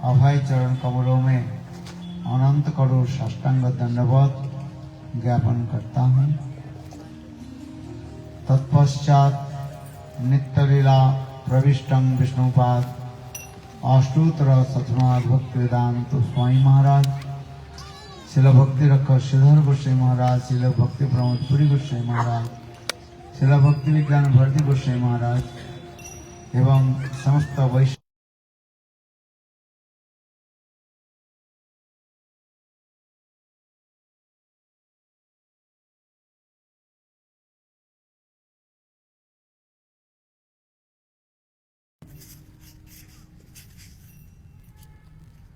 अभय चरण कमलों में अनंत करोड़ साष्टांग दंडवत ज्ञापन करता हूँ। तत्पश्चात नित्य लीला प्रविष्टं विष्णुपाद अष्टोत्तर शतनाथ भक्ति वेदांत स्वामी महाराज, शिल भक्ति रख श्रीधर गोस्वामी महाराज, शिल भक्ति प्रमोद पुरी गोस्वामी महाराज, शिल भक्ति विज्ञान भरती गोस्वामी महाराज एवं समस्त वैष्णव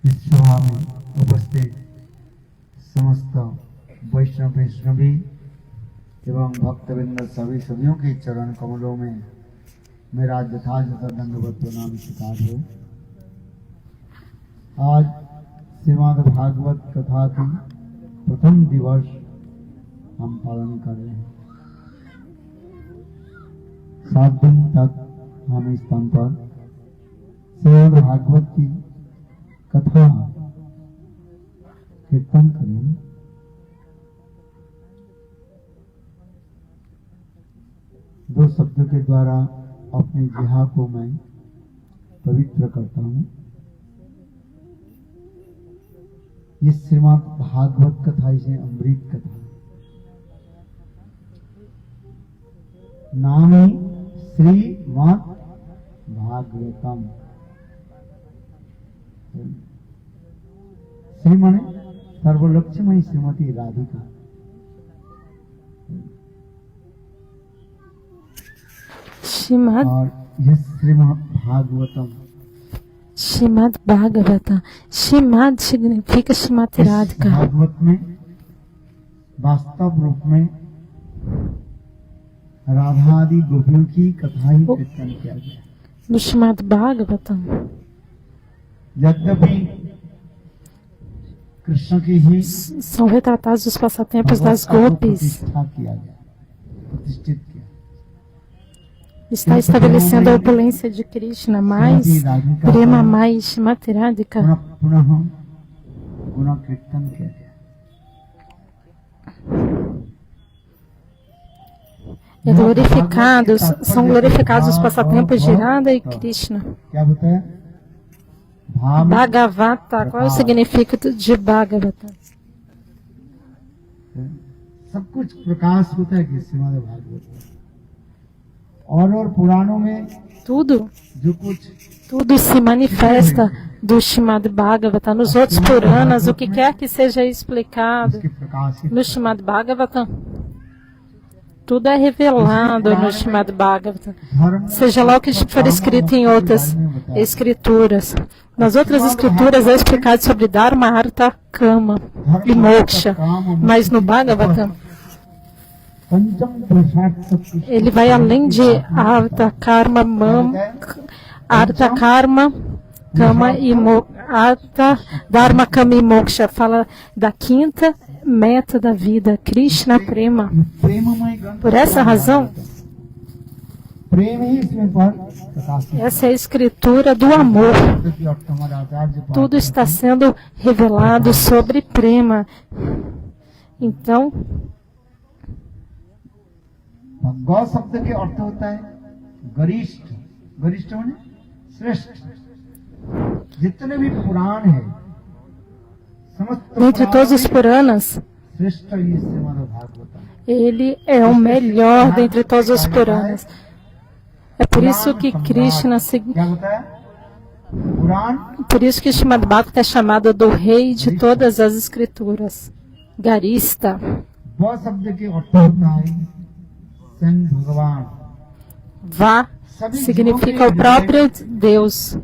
इस सभा में उपस्थित समस्त वैष्णव वैष्णवी एवं भक्तवृंद सभी के चरण कमलों में मेरा यथायथ दंडवत प्रणाम स्वीकार हो। आज श्रीमद् भागवत कथा की प्रथम दिवस हम पालन कर रहे हैं। 7 दिन तक हम इस स्थान पर श्रीमद् भागवत की कथा कीर्तन करें। दो शब्दों के द्वारा अपने जिहा को मैं पवित्र करता हूँ। ये श्रीमद् भागवत कथा, इसे अमृत कथा नाम ही श्रीमद् भागवतम। श्री माने सर्वलक्ष्मी श्रीमती राधिका। श्रीमद् और यह श्रीमद् भागवतम। श्रीमद् भागवतम, श्रीमद् significa श्रीमती राधिका। भागवत में वास्तव रूप में राधा आदि गोपियों की कथा ही कीर्तन किया गया। No श्रीमद् भागवतम यद्यपि कृष्ण की ही são retratados os passatempos das gopis. प्रतिष्ठा किया गया, प्रतिष्ठित किया। Está estabelecendo a opulência de Krishna, mas Prema mais Shrimati Radhika पुनः गुण कीर्तन किया गया। é são glorificados os passatempos de Radha e Krishna. क्या बताया? Bhagavata, qual é o significado de Bhagavata? सब कुछ प्रकाश होता है कि श्रीमद् भागवत और पुराणों में Tudo जो se manifesta do Shrimad Bhagavata. Nos outros Puranas, o que quer que seja explicado उसके प्रकाश no Shrimad Bhagavata, tudo é revelado no Shrimad Bhagavata. Seja lá o que for escrito em outras escrituras. Nas outras escrituras é explicado sobre Dharma, Artha, Kama e Moksha. Mas no Bhagavata, ele vai além de Artha, Karma, Artha, Karma, Kama e Artha, Dharma, Kama e Moksha. Fala da quinta meta da vida, Krishna Prema. Por essa razão, essa é a escritura do amor. Tudo está sendo revelado sobre Prema. Então, गौ शब्द के अर्थ होता है गरिष्ठ। गरिष्ठ माने श्रेष्ठ। जितने भी पुराण है dentre todos os Puranas, श्रेष्ठ ये श्रीमद् भागवतम। ele é o melhor dentre todos os Puranas. É por isso que Krishna, por isso que Shrimad Bhagavata é chamado do rei de todas as escrituras. Garista. Vá significa o próprio Deus.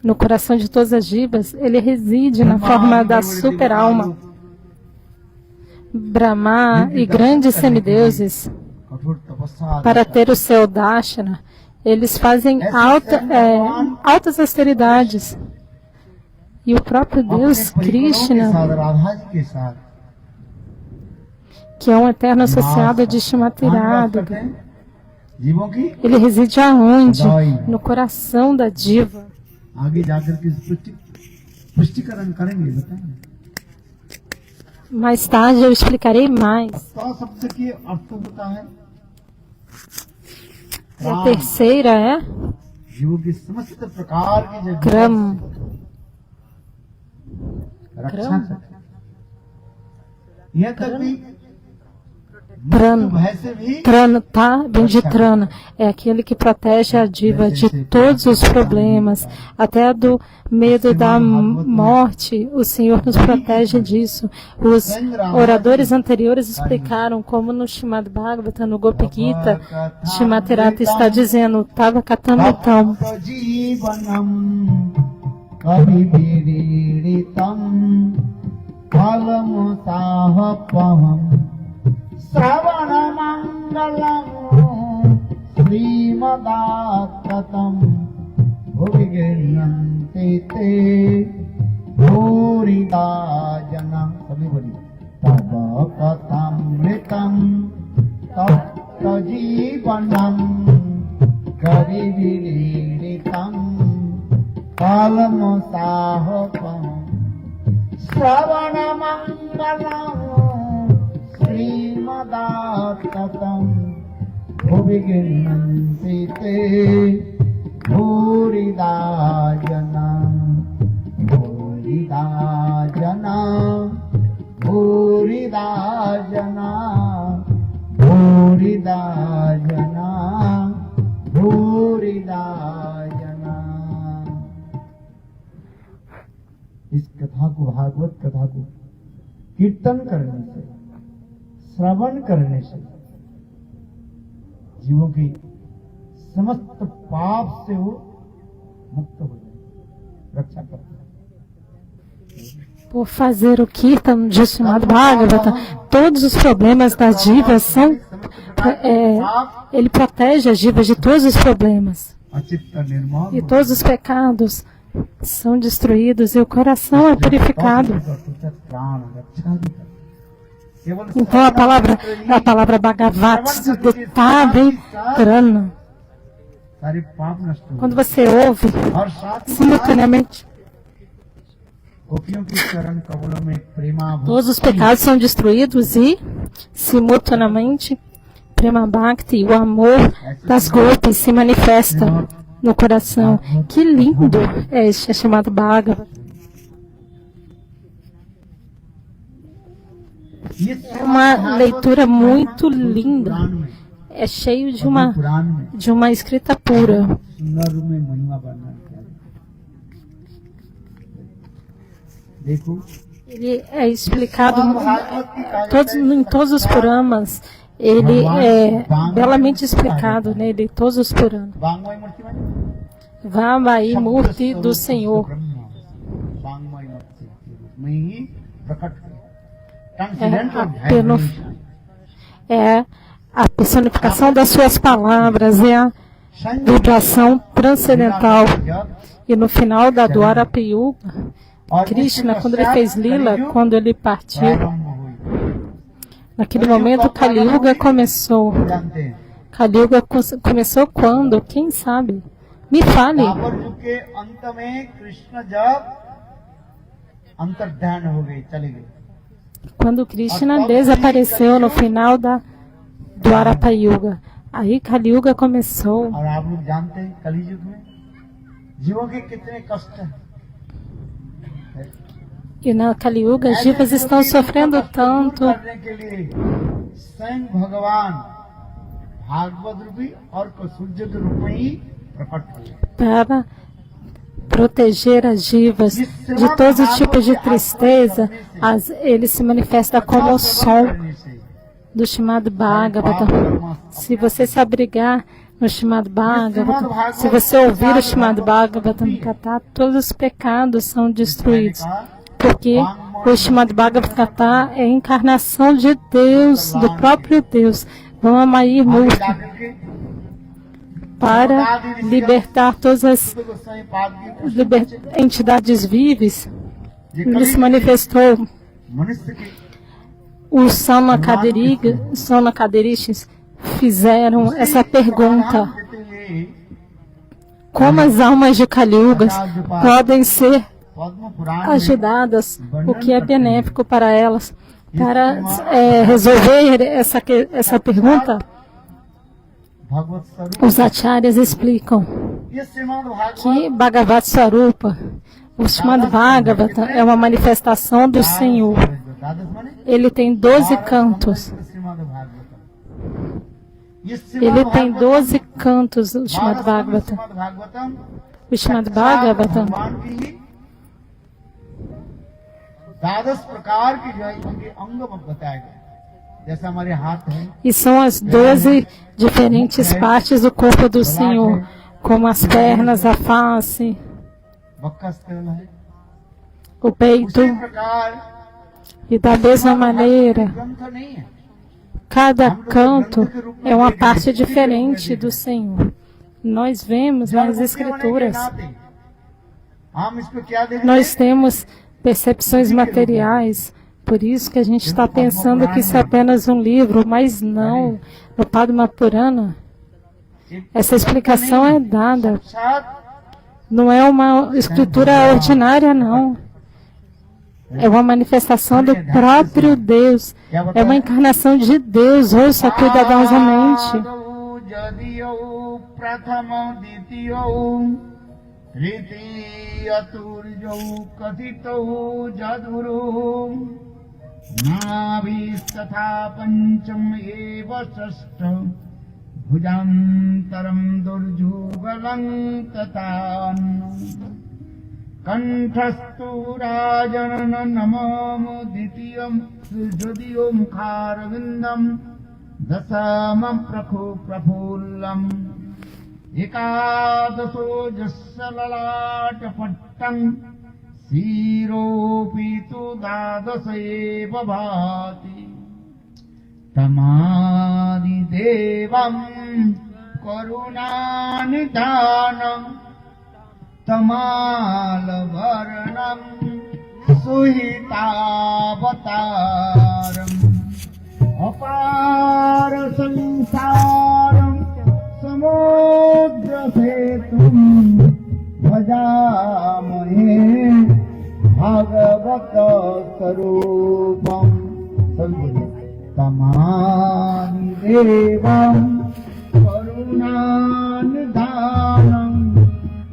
No coração de todas as jivas, ele reside na forma da super-alma. Brahma e grandes semideuses, para ter o seu Dashana, eles fazem altas austeridades. E o próprio Deus, Krishna, que é um eterno associado de Shrimati Radhika, जीवों की Ele reside aonde? No coração da diva. आगे जाकर के पुष्टिकरण करेंगे, बताएंगे। Mais tarde eu explicarei mais. तो शब्द की अर्थ होता है E a terceira é जीवों की समस्त प्रकार की जो Kram. रक्षा करता है। यह तक भी Prana. भय से भी Trana, tá? Vem de Trana. É aquele que protege a diva de todos os problemas, até do medo da morte. O Senhor nos protege disso. Os oradores anteriores explicaram como no Srimad Bhagavatam, no Gopi Gita, Shimaterata está dizendo, Tava Katamatam. श्रवण मंगलम श्रीमदाततम भुविगृह्णन्ति ते भूरिदा जना। सभी बोलिए तव कथामृतम तप्त जीवनम कविविलीलितं कालमसाहपम श्रवण मंगलम श्रीमदाततम भुविगृह्णन्ति ते भूरिदा जना। भूरिदा जना भूरिदा जना भूरिदा जना भूरिदा जना। इस कथा को, भागवत कथा को कीर्तन करने से, श्रवण करने से जीवों की समस्त पाप से वो मुक्त हो जाए, रक्षा करता है। Por fazer o Kirtan de Srimad Bhagavatam, todos os problemas das divas são... ele protege as divas de todos os problemas. E todos os pecados são destruídos e o coração é purificado. Então a palavra Bhagavat, Trana. Quando você ouve simultaneamente, todos os pecados são destruídos e simultaneamente Prema Bhakti, o amor das gopis, se manifesta no coração. Que lindo é este, é chamado Bhagavad. É uma leitura muito linda. É cheio de uma escrita pura. Ele é explicado em todos os Puranas. Ele é belamente explicado nele, todos os Puranas. Vamai Murti do Senhor. É a personificação das suas palavras, é a vibração transcendental. E no final da Dwarapa Yuga, Krishna, quando ele fez Lila, quando ele partiu, naquele momento Kali Yuga começou. Kali Yuga começou quando? Quem sabe? Me fale. Quando Krishna desapareceu no final da Dwarapa Yuga, aí Kali Yuga começou. E na Kali Yuga, as divas estão sofrendo tanto. Para proteger as divas de todos os tipos de tristeza, ele se manifesta como o som do Srimad Bhagavatam. Se você se abrigar no Srimad Bhagavatam, se você ouvir o Srimad Bhagavatam, todos os pecados são destruídos. Porque o Srimad Bhagavatam é a encarnação de Deus, do próprio Deus. Vamai Murti, para libertar todas as entidades vivas. Ele se manifestou. Os Sanakaderistas fizeram essa pergunta: como as almas de Kali Yuga podem ser ajudadas, o que é benéfico para elas? Para resolver essa pergunta, os acharyas explicam que Bhagavad Swarupa, o Srimad Bhagavatam, é uma manifestação do Senhor. Ele tem 12 cantos. Ele tem 12 cantos, o Srimad Bhagavatam. O Srimad Bhagavatam e são as 12 diferentes partes do corpo do Senhor, como as pernas, a face, o peito. E da mesma maneira, cada canto é uma parte diferente do Senhor. Nós vemos nas Escrituras, nós temos percepções materiais, por isso que a gente está pensando que isso é apenas um livro, mas não. No Padma Purana, essa explicação é dada. Não é uma escritura ordinária, não. É uma manifestação do próprio Deus. É uma encarnação de Deus. Ouça cuidadosamente. Kantastu Rajanana Namam Ditiyam Sujadiyo Mukharavindam Dasamam Prakhu Prapullam Ekadaso Jassalalata Pattam Siropitu Dadaseva Bhati Tamadi Devam Karunanidanam Tamal Varnam Suhitavataram Apar Samsaram Samudra Setum Bhajamahe Bhagavata Sarupam Tamani Devam Karunanidanam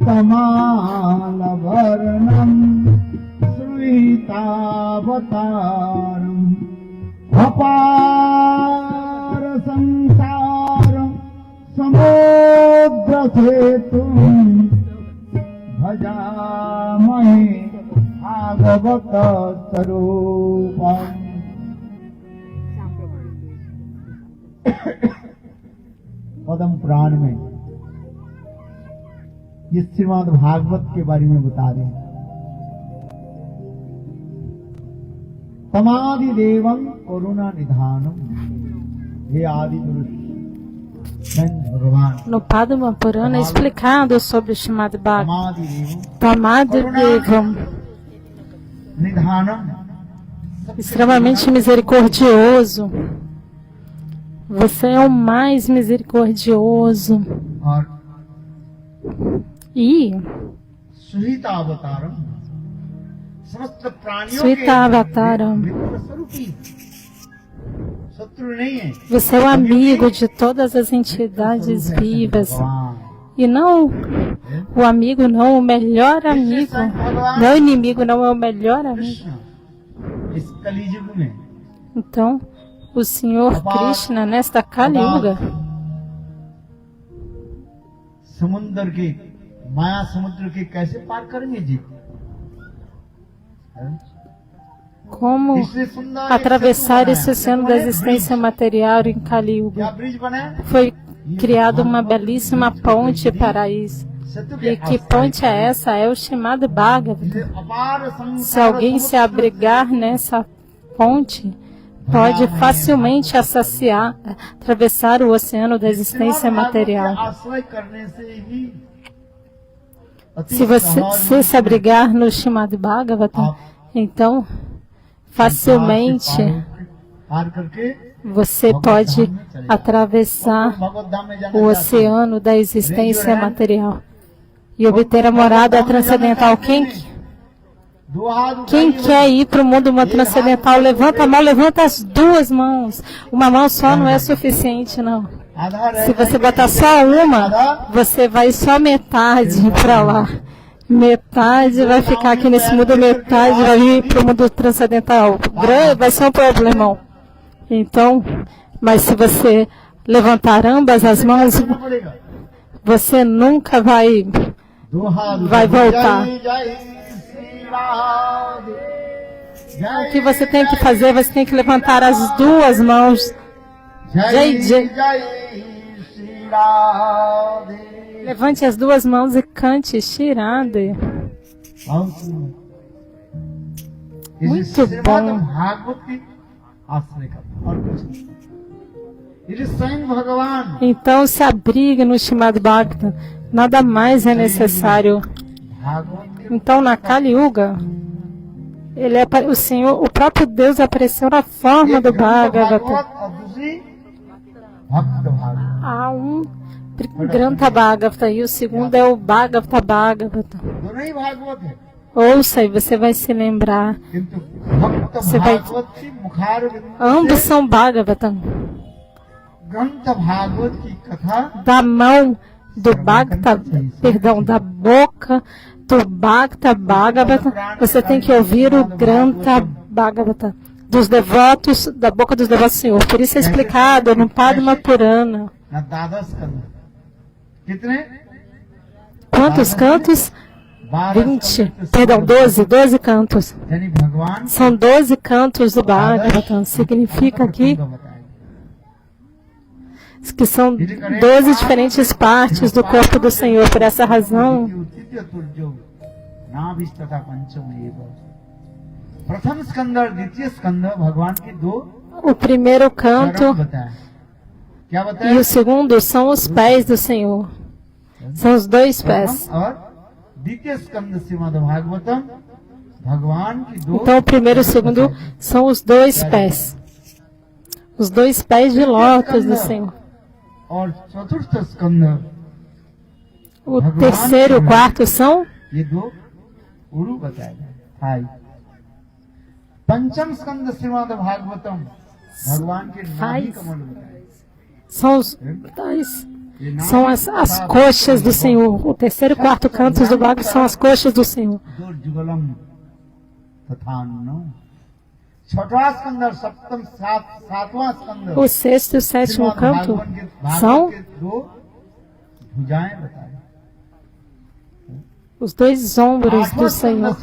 Tamala Varnam Sritavataram Apar Samsaram Samudra Setum Bhajamahe Bhagavata Sarupam. Padma पुराण में ये श्रीमद् भागवत के बारे में बता रहे हैं। तमादि देवं करुणा निधानम, हे आदि पुरुष भगवान। No Padma Purana é explicado sobre o Srimad Bhagavatam. Tamadi Devam, extremamente misericordioso. Você é o mais misericordioso. E Sritavataram, você é o amigo de todas as entidades vivas. E não o amigo, não o melhor amigo. Não o inimigo, não é o melhor amigo. Então, o Senhor Krishna, nesta Kali Yuga, como atravessar esse oceano da existência material em Kali Yuga? Foi criada uma belíssima ponte para isso. E que ponte é essa? É o Srimad Bhagavatam. Se alguém se abrigar nessa ponte, pode facilmente atravessar o oceano da existência material. Se você se abrigar no Srimad Bhagavatam, então facilmente você pode atravessar o oceano da existência material e obter a morada transcendental. Quem quer ir para o mundo transcendental, levanta a mão, levanta as duas mãos. Uma mão só não é suficiente, não. Se você botar só uma, você vai só metade para lá. Metade vai ficar aqui nesse mundo, metade vai ir para o mundo transcendental. Vai ser um problemão. Então, mas se você levantar ambas as mãos, você nunca vai voltar. O que você tem que fazer? Você tem que levantar as duas mãos. Levante as duas mãos e cante Shirade. Muito bom. Então se abrigue no Srimad Bhagavatam. Nada mais é necessário. Então na Kali Yuga, o Senhor, o próprio Deus apareceu na forma do Bhagavatam. Há um Grantha Bhagavatam e o segundo é o Bhagavatam. Ouça e você vai se lembrar. Ambos são Bhagavatam. Da mão do Bhagavatam, da boca do Bhagavatam, você tem que ouvir o Grantha Bhagavatam dos devotos, da boca dos devotos do Senhor. Por isso é explicado no Padma Purana. Quantos cantos? 12 cantos. São 12 cantos do Bhagavatam. Significa que são 12 diferentes partes do corpo do Senhor. Por essa razão, o primeiro canto e o segundo são os pés do Senhor. São os dois pés. Então o primeiro e o segundo são os dois pés. Os dois pés de lótus do Senhor. O terceiro e o quarto são são as coxas do Senhor. O terceiro e quarto cantos do Bhagavatam são as coxas do Senhor. O sexto e o sétimo canto são os dois ombros do Senhor.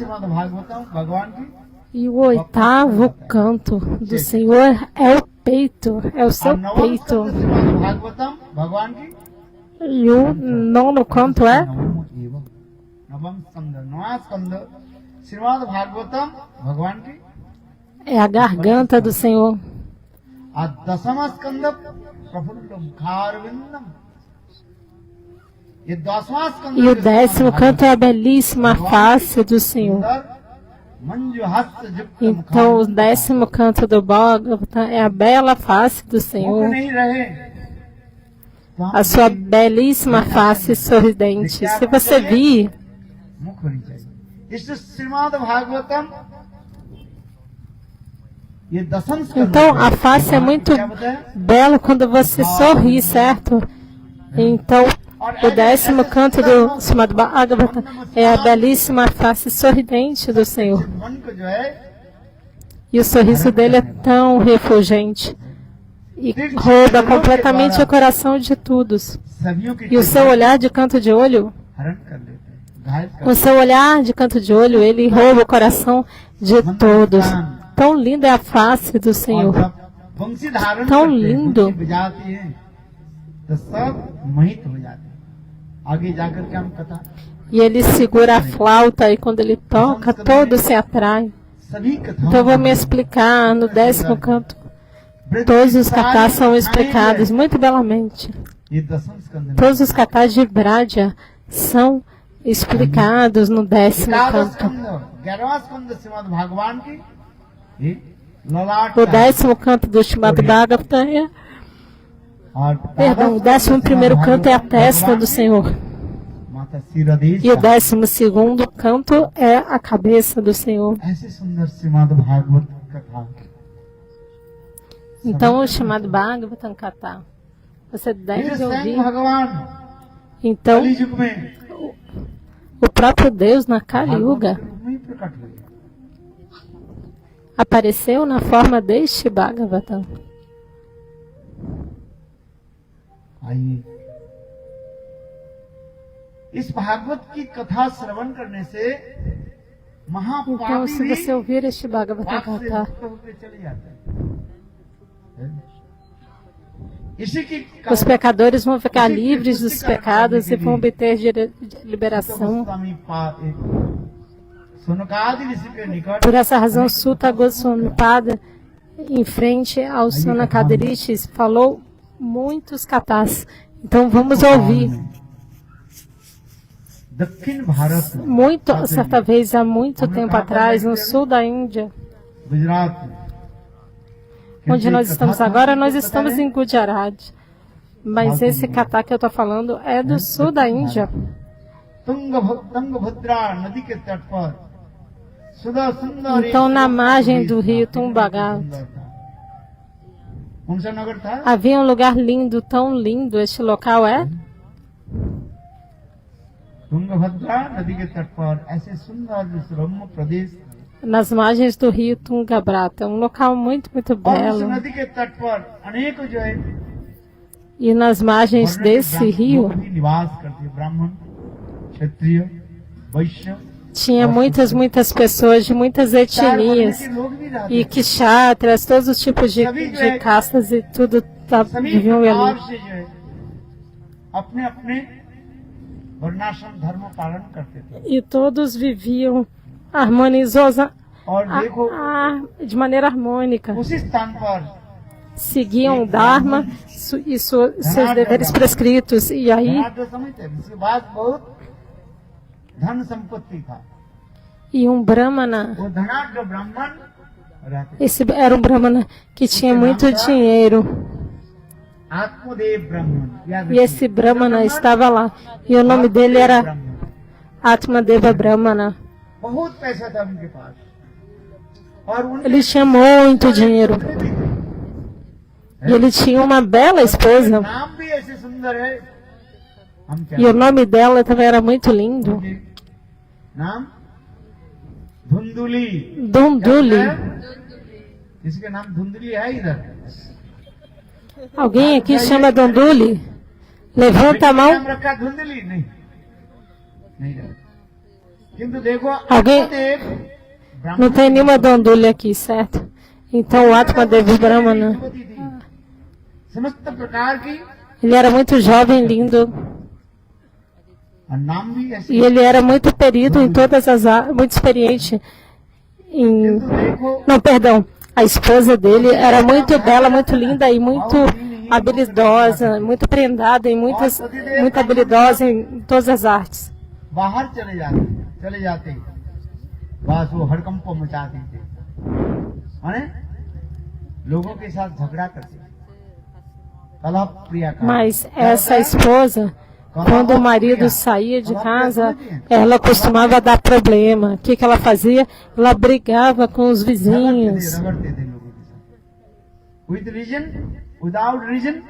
E o oitavo canto do Senhor é o peito, é o seu peito. E o nono canto é a garganta do Senhor. E o décimo canto é a belíssima face do Senhor. Então, o décimo canto do Bhagavatam é a bela face do Senhor. A sua belíssima face sorridente. Se você vir, então a face é muito bela quando você sorri, certo? Então, o décimo canto do Srimad Bhagavatam é a belíssima face sorridente do Senhor. E o sorriso dele é tão refulgente e rouba completamente o coração de todos. E o seu olhar de canto de olho, ele rouba o coração de todos. Tão linda é a face do Senhor. Tão lindo. E ele segura a flauta e quando ele toca, todos se atraem. Então vou me explicar no décimo canto. Todos os kathas são explicados muito belamente. Todos os kathas de Braja são explicados no décimo canto. ललाट O का है। 10º canto do Srimad Bhagavatam é, और perdão, o 11º canto é a testa do Senhor. माता सिरदेश E o का 12º canto é a cabeça do Senhor. ऐसे सुंदर श्रीमद् भागवत कथा Então, o chamado Bhagavatam Katha, você फिर deve स्वयं ouvir. भगवान Então, कलियुग में o próprio Deus na Kali Bhagavat Yuga के रूप में ही प्रकट हुए। apareceu na forma deste Bhagavatam. आइए इस भागवत की कथा श्रवण करने से Então, महापापी se भी você ouvir este Bhagavatam पाप से Katha, मुक्त होकर चले जाते हैं। इसी की os pecadores vão ficar livres dos pecados e vão obter liberação. सुनकादि ऋषि के निकट Por essa razão, Sutta Goswami em frente ao Sanakadrishis, falou muitos kathas. Então vamos ouvir. दक्षिण भारत में, Muito, certa vez, há muito tempo atrás, no sul da Índia, Gujarat में, onde nós estamos agora, nós estamos em Gujarat. Mas esse katha que eu estou falando é do sul da Índia. Tungabhadra नदी के तट पर सुधा सुंदर Então, na margem do rio Tumbhagat, कौन सा नगर था? havia um lugar lindo, tão lindo. Este local é तुंगभद्रा नदी के तट पर ऐसे सुंदर रम्य प्रदेश nas margens do rio Tungabrata. É um local muito, muito और उस belo. नदी के तट पर अनेक जो है E nas margens वर्ण के desse ब्राह्मण rio, लोग भी निवास करते हैं। ब्राह्मण, क्षत्रिय, वैश्य, tinha muitas pessoas de muitas चार वर्ण etnias. के लोग भी रहते E हैं। kshatras, todos os tipos de castas e tudo सभी viviam प्रकार ali. से जो है अपने अपने वर्णाश्रम धर्म पालन करते थे। E todos viviam harmonizosa, और देखो de maneira harmônica. उसी स्थान पर Seguiam o Dharma e seus deveres prescritos. E aí, धनाढ्य समझते हैं। इसके बाद बहुत धन संपत्ति था। Brahmana, वो धनाढ्य ब्राह्मण रहते। esse era um Brahmana que tinha muito dinheiro. आत्मदेव ब्राह्मण याद E esse Brahmana estava lá. E o nome dele era Atmadeva Brahmana. बहुत पैसा था उनके पास और उनके Ele tinha muito dinheiro. E ele tinha uma bela esposa. नाम भी ऐसे सुंदर है। हम क्या E o nome dela também era muito lindo. उनके नाम धुंधुली। Dunduli. इसके नाम धुंधुली है इधर। Alguém aqui chama Dunduli? Levanta a नाम mão. रखा धुंधुली नहीं नहीं रखा। किंतु देखो Alguém- आत्मदेव Não tem nenhuma Dunduli aqui, certo? Então o Atmadeva Brahmana, युवती थी। समस्त प्रकार की ele era muito jovem, lindo. और नाम भी ऐसे। E ele era muito perido em todas as áreas, muito experiente em... किंतु देखो Não, perdão. A esposa dele era muito bela, muito linda e muito habilidosa, muito prendada e muito habilidosa em todas as artes. बाहर चले जाते बस वो हड़कंप मचाते थे माने लोगों के साथ झगड़ा करते कलह प्रिया का Mas essa esposa, quando o marido saía de casa, ela costumava dar problema. O que ela fazia? Ela brigava com os vizinhos. रगड़ते थे लोगों के साथ विद रीजन विदाउट रीजन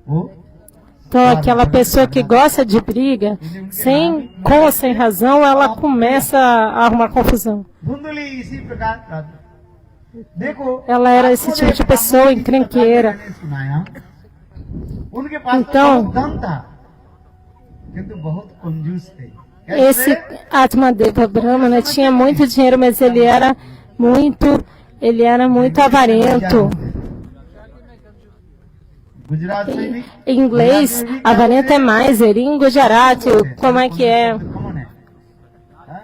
वो Então, aquela pessoa que gosta de briga, com ou sem razão, ela começa a arrumar confusão. धुंधली इसी प्रकार देखो Ela era esse tipo de pessoa encrenqueira. मैंने सुनाया उनके पास Então- बहुत धन था किंतु बहुत कंजूस थे Esse Atmadeva Brahmana tinha muito dinheiro, mas ele era muito avarento. Gujarat में भी Em inglês, avarento é mais. Ele em Gujarat, como é que é? कौन है हाँ?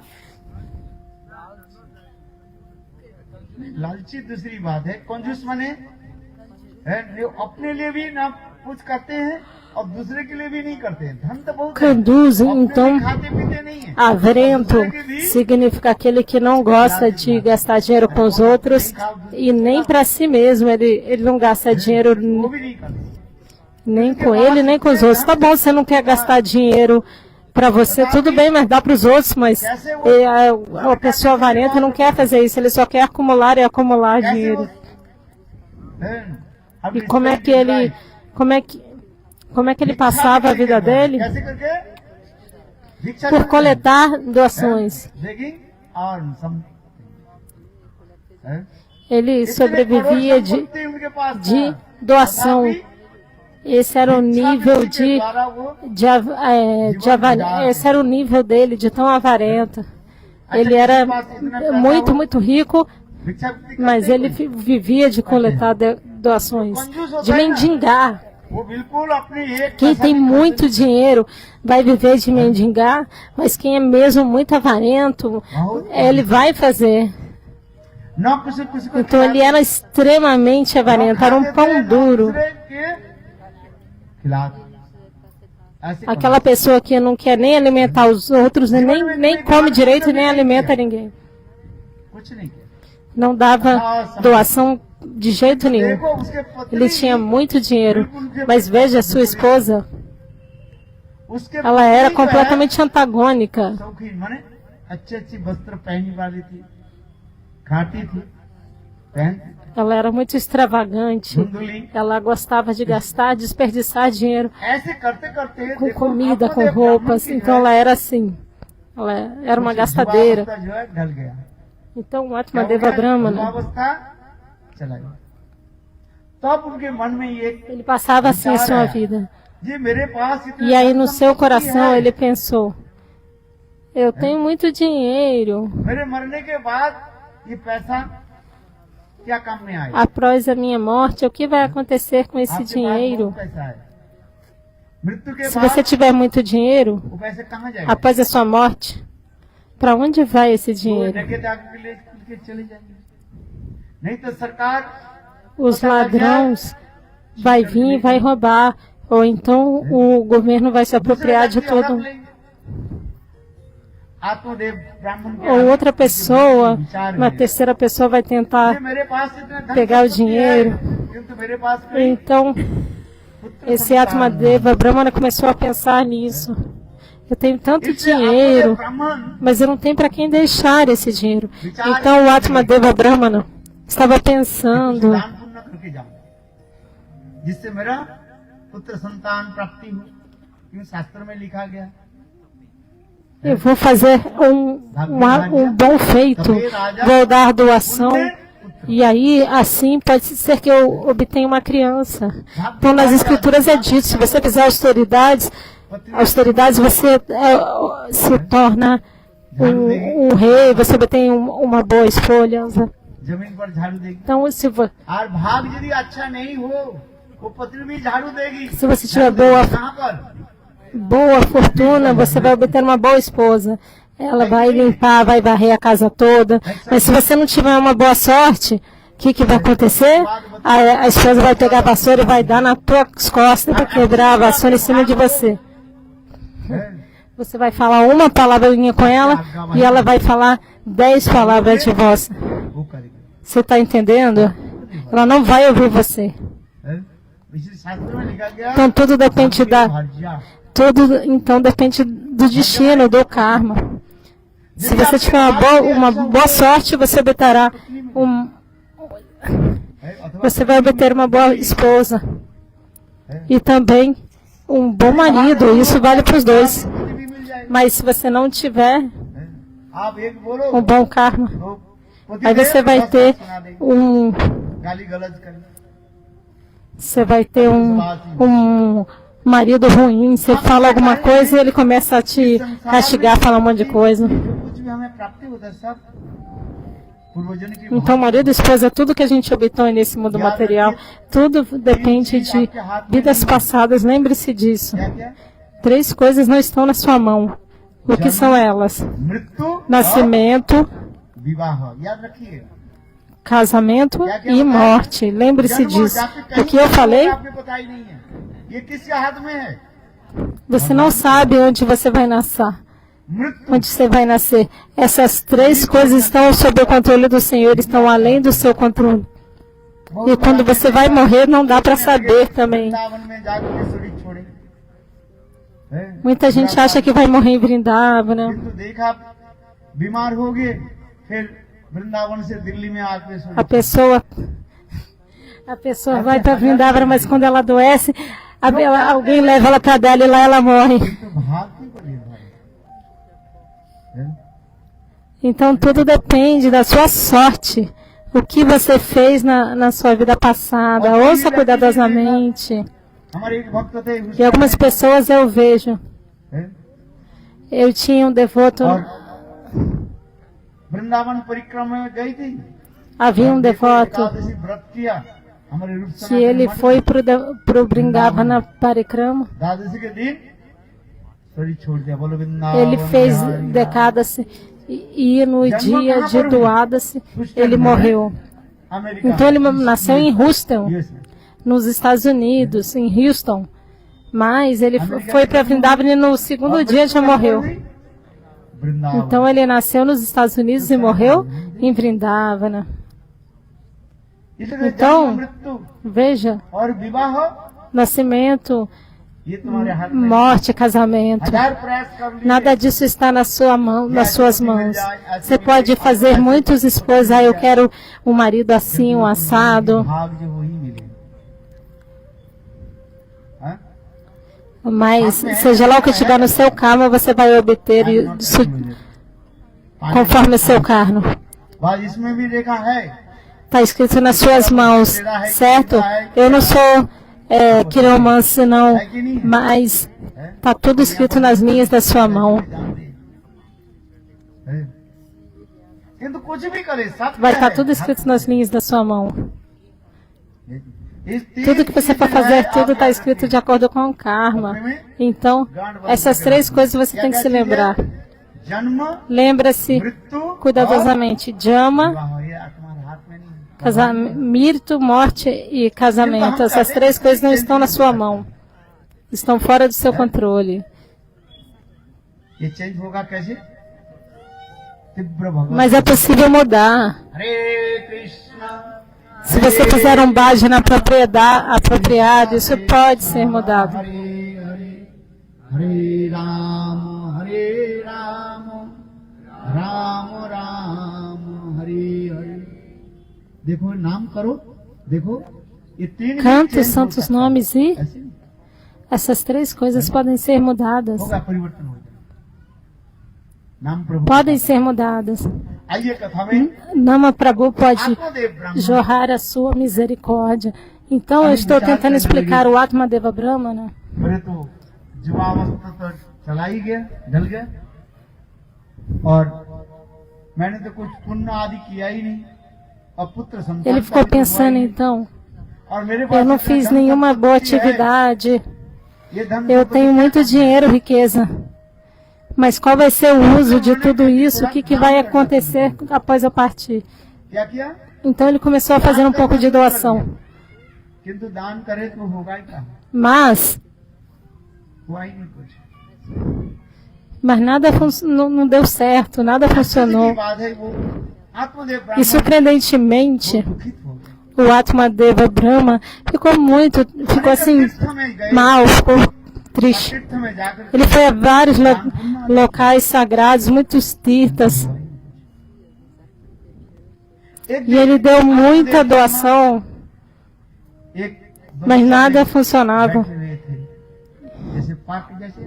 लालची दूसरी बात है कंजूस माने है जो अपने लिए भी ना कुछ करते हैं और दूसरे के लिए भी नहीं करते हैं धन तो बहुत है, Conduzem, अपने então, लिए खाते पीते नहीं है Avarento significa aquele que não gosta de gastar dinheiro com os outros e nem para si mesmo. Ele não gasta dinheiro वो भी नहीं करते। nem com ele, nem com os outros. Tá bom, você não quer gastar dinheiro para você, tudo bem, mas dá para os outros, mas a pessoa avarenta não quer fazer isso, ele só quer acumular e acumular dinheiro. E como é que ele passava a vida dele? Por coletar doações. Ele sobrevivia de doação. Esse era o nível esse era o nível dele, de tão avarento. Ele era muito, muito rico, mas ele vivia de coletar doações, de mendigar. Quem tem muito dinheiro vai viver de mendigar, mas quem é mesmo muito avarento, ele vai fazer. Então ele era extremamente avarento, era um pão duro. Aquela pessoa que não quer nem alimentar os outros, nem come direito e nem alimenta ninguém. Não dava doação de jeito nenhum. Ele tinha muito dinheiro, mas veja a sua esposa. Ela era completamente antagônica. Ela era muito extravagante. Ela gostava de gastar, desperdiçar dinheiro com comida, com roupas. Então ela era assim. Ela era uma gastadeira. Então o Atmadeva Brahmana, ele passava assim a sua vida. E aí no seu coração ele pensou: eu tenho muito dinheiro. Após a minha morte, o que vai acontecer com esse dinheiro? Se você tiver muito dinheiro, após a sua morte, para onde vai esse dinheiro? Os ladrões vai vir e vai roubar, ou então o governo vai se apropriar de tudo. Ou outra pessoa, uma terceira pessoa vai tentar pegar o dinheiro. Então, esse Atmadeva Brahmana começou a pensar nisso. Eu tenho tanto dinheiro, mas eu não tenho para quem deixar esse dinheiro. Então o Atmadeva Brahmana estava pensando: eu vou fazer um bom feito, vou dar doação, e aí assim pode ser que eu obtenha uma criança. Então nas escrituras é dito: se você fizer austeridades você se torna um rei, você obtém uma boa escolha. Então se você tiver boa fortuna, você vai obter uma boa esposa. Ela vai limpar, vai varrer a casa toda. Mas se você não tiver uma boa sorte, o que vai acontecer? A esposa vai pegar a vassoura e vai dar nas tuas costas para quebrar a vassoura em cima de você. Você vai falar uma palavrinha com ela e ela vai falar 10 palavras de voz. Você está entendendo? Ela não vai ouvir você. Então tudo depende então depende do destino, do karma. Se você tiver uma boa sorte, você vai obter uma boa esposa e também um bom marido. Isso vale para os dois. Mas se você não tiver um bom karma, aí você vai ter um marido ruim. Você fala alguma coisa e ele começa a te castigar, falar um monte de coisa. Então, marido e esposa, tudo que a gente obtém nesse mundo material, tudo depende de vidas passadas. Lembre-se disso. 3 coisas não estão na sua mão. O que são elas? Nascimento, casamento e morte. Lembre-se disso. O que eu falei? Você não sabe onde você vai nascer. मृत्यु onde você vai nascer. Essas três coisas estão sob o controle do Senhor, estão além do seu controle. E quando você vai morrer, não dá para saber também. Vrindavan में जाकर के शरीर छोड़े हैं? Muita gente acha que vai morrer em Vrindavana. किंतु देखा बीमार हो गए फिर वृंदावन से दिल्ली में आके शरीर A pessoa vai para Vrindavana, mas quando ela adoece, alguém leva ela para dela e lá ela morre. तो भाग की पर निर्भर है? Então tudo depende da sua sorte. O que você fez na sua vida passada. Ouça cuidadosamente. हमारे एक भक्त थे E algumas pessoas eu vejo. हैं? Eu tinha um devoto, और वृंदावन परिक्रमा में गई थी havia um devoto एकादशी व्रत किया हमारे रूप que ele foi pro Vrindavana Parikrama. Ekadashi के दिन शरीर छोड़ दिया बोलो Vrindavan Ele fez Bihari Ram. Decada-se e no dia de Doada-se ele morreu. America Então ele nasceu em Houston, US में। nos Estados Unidos, em Houston. Mas ele foi para Vrindavana e no segundo dia já morreu. Vrindavan Então ele nasceu nos Estados Unidos e morreu em Vrindavana. इसलिए então, जन्म मृत्यु Veja, और विवाह nascimento, ये तुम्हारे हाथ में morte, casamento. हजार प्रयास कर लीजिए Nada disso está na sua mão, nas suas mãos. Você pode fazer muitos esposos. Ah, eu quero um marido assim, um assado. भाग जो वही मिले हाँ? Mas seja lá o que estiver no seu karma, você vai obter isso conforme o seu karma. बात इसमें भी देखा है Está escrito nas suas mãos, certo? Eu não sou quiromance, não, mas está tudo escrito nas linhas da sua mão. हैं? किंतु कुछ भी करे सत्य Vai estar है। tudo escrito nas linhas da sua mão. इस तीन Tudo que você for चीजें fazer, हैं, tudo आप está याद escrito रखिए। de acordo com o karma. Então, essas três coisas você tem que se lembrar. जन्म Lembra-se मृत्यु cuidadosamente. Jama, विवाह, ये तुम्हारे हाथ में नहीं है। Mirto, morte e casamento. Essas três coisas não estão na sua mão. Estão fora do seu controle. ये चेंज होगा कैसे तीव्र भगवत Mas é possível mudar. हरे Krishna Se você fizer um bhajana apropriado, isso pode ser mudado. Hare हरे हरे राम राम राम हरे हरे देखो नाम करो देखो ये तीन Cante os चेंज हो santos सकता है। nomes e ऐसे नहीं? essas três coisas podem ser mudadas. होगा परिवर्तन हो जाएगा नाम प्रभु Podem ser mudadas. आइए कथा में Nama Prabhu pode Atmadev Brahma jorrar a sua misericórdia. Então eu estou tentando explicar o Atmadeva Brahmana. मेरे तो जुबावस्था तो चला ही गया ढल गया और मैंने तो कुछ पुण्य आदि किया ही नहीं और पुत्र संतान Ele का ficou भी तो हुआ ही pensando नहीं। então, और मेरे eu पास não इतना fiz धन nenhuma boa संपत्ति है, atividade, ये धन eu संपत्ति tenho क्या muito करना है? dinheiro, riqueza. Mas qual vai ser o uso de tudo isso? O que vai acontecer após eu partir? क्या किया Então ele começou a fazer um pouco de doação. किंतु दान करे तो होगा ही क्या Mas हुआ ही नहीं कुछ nada não deu certo, nada की funcionou. बात है वो आत्मदेव E ब्राह्मण surpreendentemente, दुखित हो गया o Atmadeva Brahma ficou assim, तीर्थ में गए mal, ficou triste. तीर्थ में जाकर Ele foi a vários locais sagrados, muitos tirtas, एक e ele deu muita doação, एक mas nada funcionava. बैठे हुए थे जैसे पार्क जैसे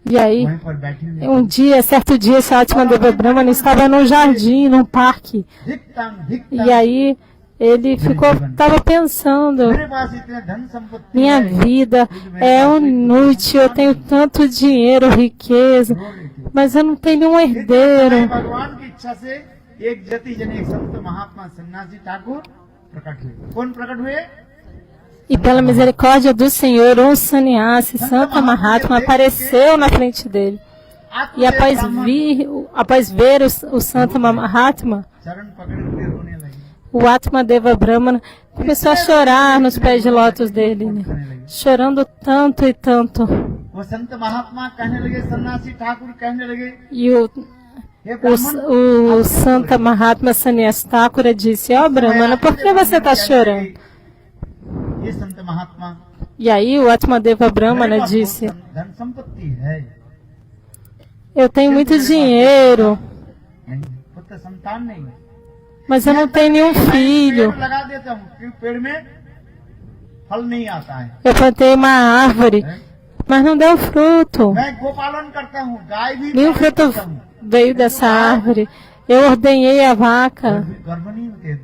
E aí, वहीं पर बैठे हुए certo dia, esse Atmadeva Brahmana estava num jardim, num parque. धिकतांग E aí ele estava pensando, मेरे पास इतने धन संपत्ति minha है, vida é inútil, eu tenho tanto dinheiro, riqueza, mas eu não tenho nenhum इतने समय herdeiro. भगवान की इच्छा से एक जति जन एक संत महात्मा सन्यासी ठाकुर प्रकट हुए कौन प्रकट हुए E pela misericórdia do Senhor, um sannyasi, Santa Mahatma, apareceu na frente dele. E após ver o Santa Mahatma, चरण पकड़ के रोने लगे o Atmadeva Brahmana começou a chorar nos pés de lótus dele, né? Chorando tanto e tanto. वो वो संत महात्मा कहने लगे, सन्यासी ठाकुर कहने लगे, E o Santa Mahatma Sannyas Thakura disse: ó, Brahmana, por que você está chorando? ये संत महात्मा E aí o Atmadeva Brahmana disse: धन संपत्ति है, eu tenho muito dinheiro, नहीं, पुत्र संतान नहीं, mas eu não tenho nenhum filho. पेड़ लगा देता हूँ क्योंकि पेड़ में फल नहीं आता है, Eu plantei uma árvore, mas não deu fruto. मैं गोपालन करता हूँ, गाय भी Nenhum पालन fruto करता हूँ, veio dessa árvore. Eu ordenhei a vaca. गर्भ नहीं होते,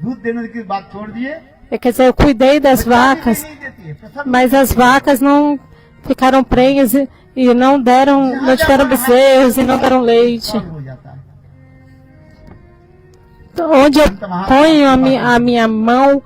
दूध देने की बात छोड़ दिए, Quer dizer, eu cuidei das vacas, नहीं देती है, प्रसव mas as vacas não ficaram prenhas e não tiveram bezerros e não deram leite. हो जाता है। Onde eu ponho a minha mão,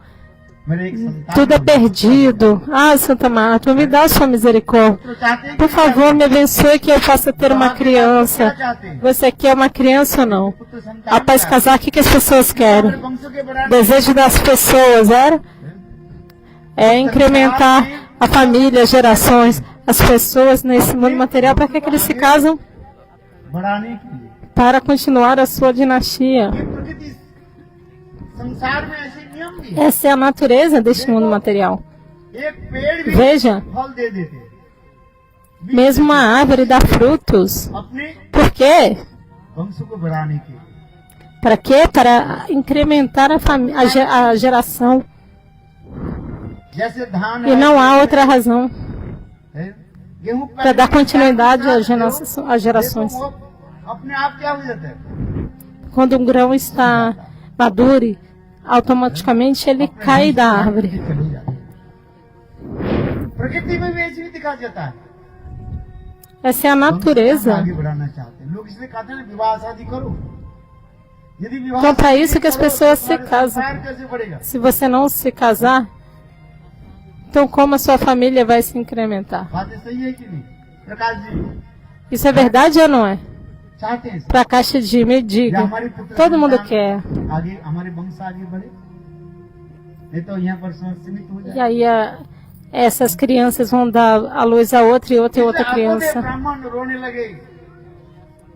मेरे एक संतान tudo é perdido. Ah, Santa Mahatma, me dá sua misericórdia. तो चाहते हैं Por favor, me abençoe que eu possa ter uma criança. Você quer uma criança ou não? पुत्र संतान Após casar, o que as pessoas querem? वंशों के बढ़ाने Desejo das pessoas é incrementar a família, as gerações, as pessoas nesse mundo material. Para que eles se casam? बढ़ाने के लिए Para continuar a sua dinastia. ये प्रकृति संसार में ऐसे नियम भी है, Essa é a natureza deste mundo material. एक पेड़ भी Veja, फल दे देते हैं, mesmo uma árvore dá frutos. अपने Por quê? वंशों को बढ़ाने के लिए। Para quê? Para incrementar a geração. जैसे धान E não há outra razão. है, गेहूं Para dar continuidade às gerações. वो अपने आप क्या हो जाता है, Quando um grão está maduro, automaticamente ele cai da árvore. चली जाती है। प्रकृति में भी ऐसे भी दिखा जाता है, Essa é a natureza. आगे बढ़ाना चाहते हैं लोग, इसलिए कहते हैं विवाह शादी करो, यदि विवाह Então, para शादी isso que as करो, pessoas तो se तुम्हारा casam. संसार कैसे बढ़ेगा? Se você não se casar, então como a sua família vai se incrementar? बातें सही है कि नहीं? प्रकाश जी Isso é verdade ou não é? चाहते हैं Para a caixa de me या diga. हमारी पुत्र Todo mundo संतान quer. आगे हमारे वंश आगे बढ़े, नहीं तो यहाँ पर सीमित हो E जाए। aí essas crianças vão dar a luz a outra e outra इसलिए criança. ब्राह्मण रोने लगे,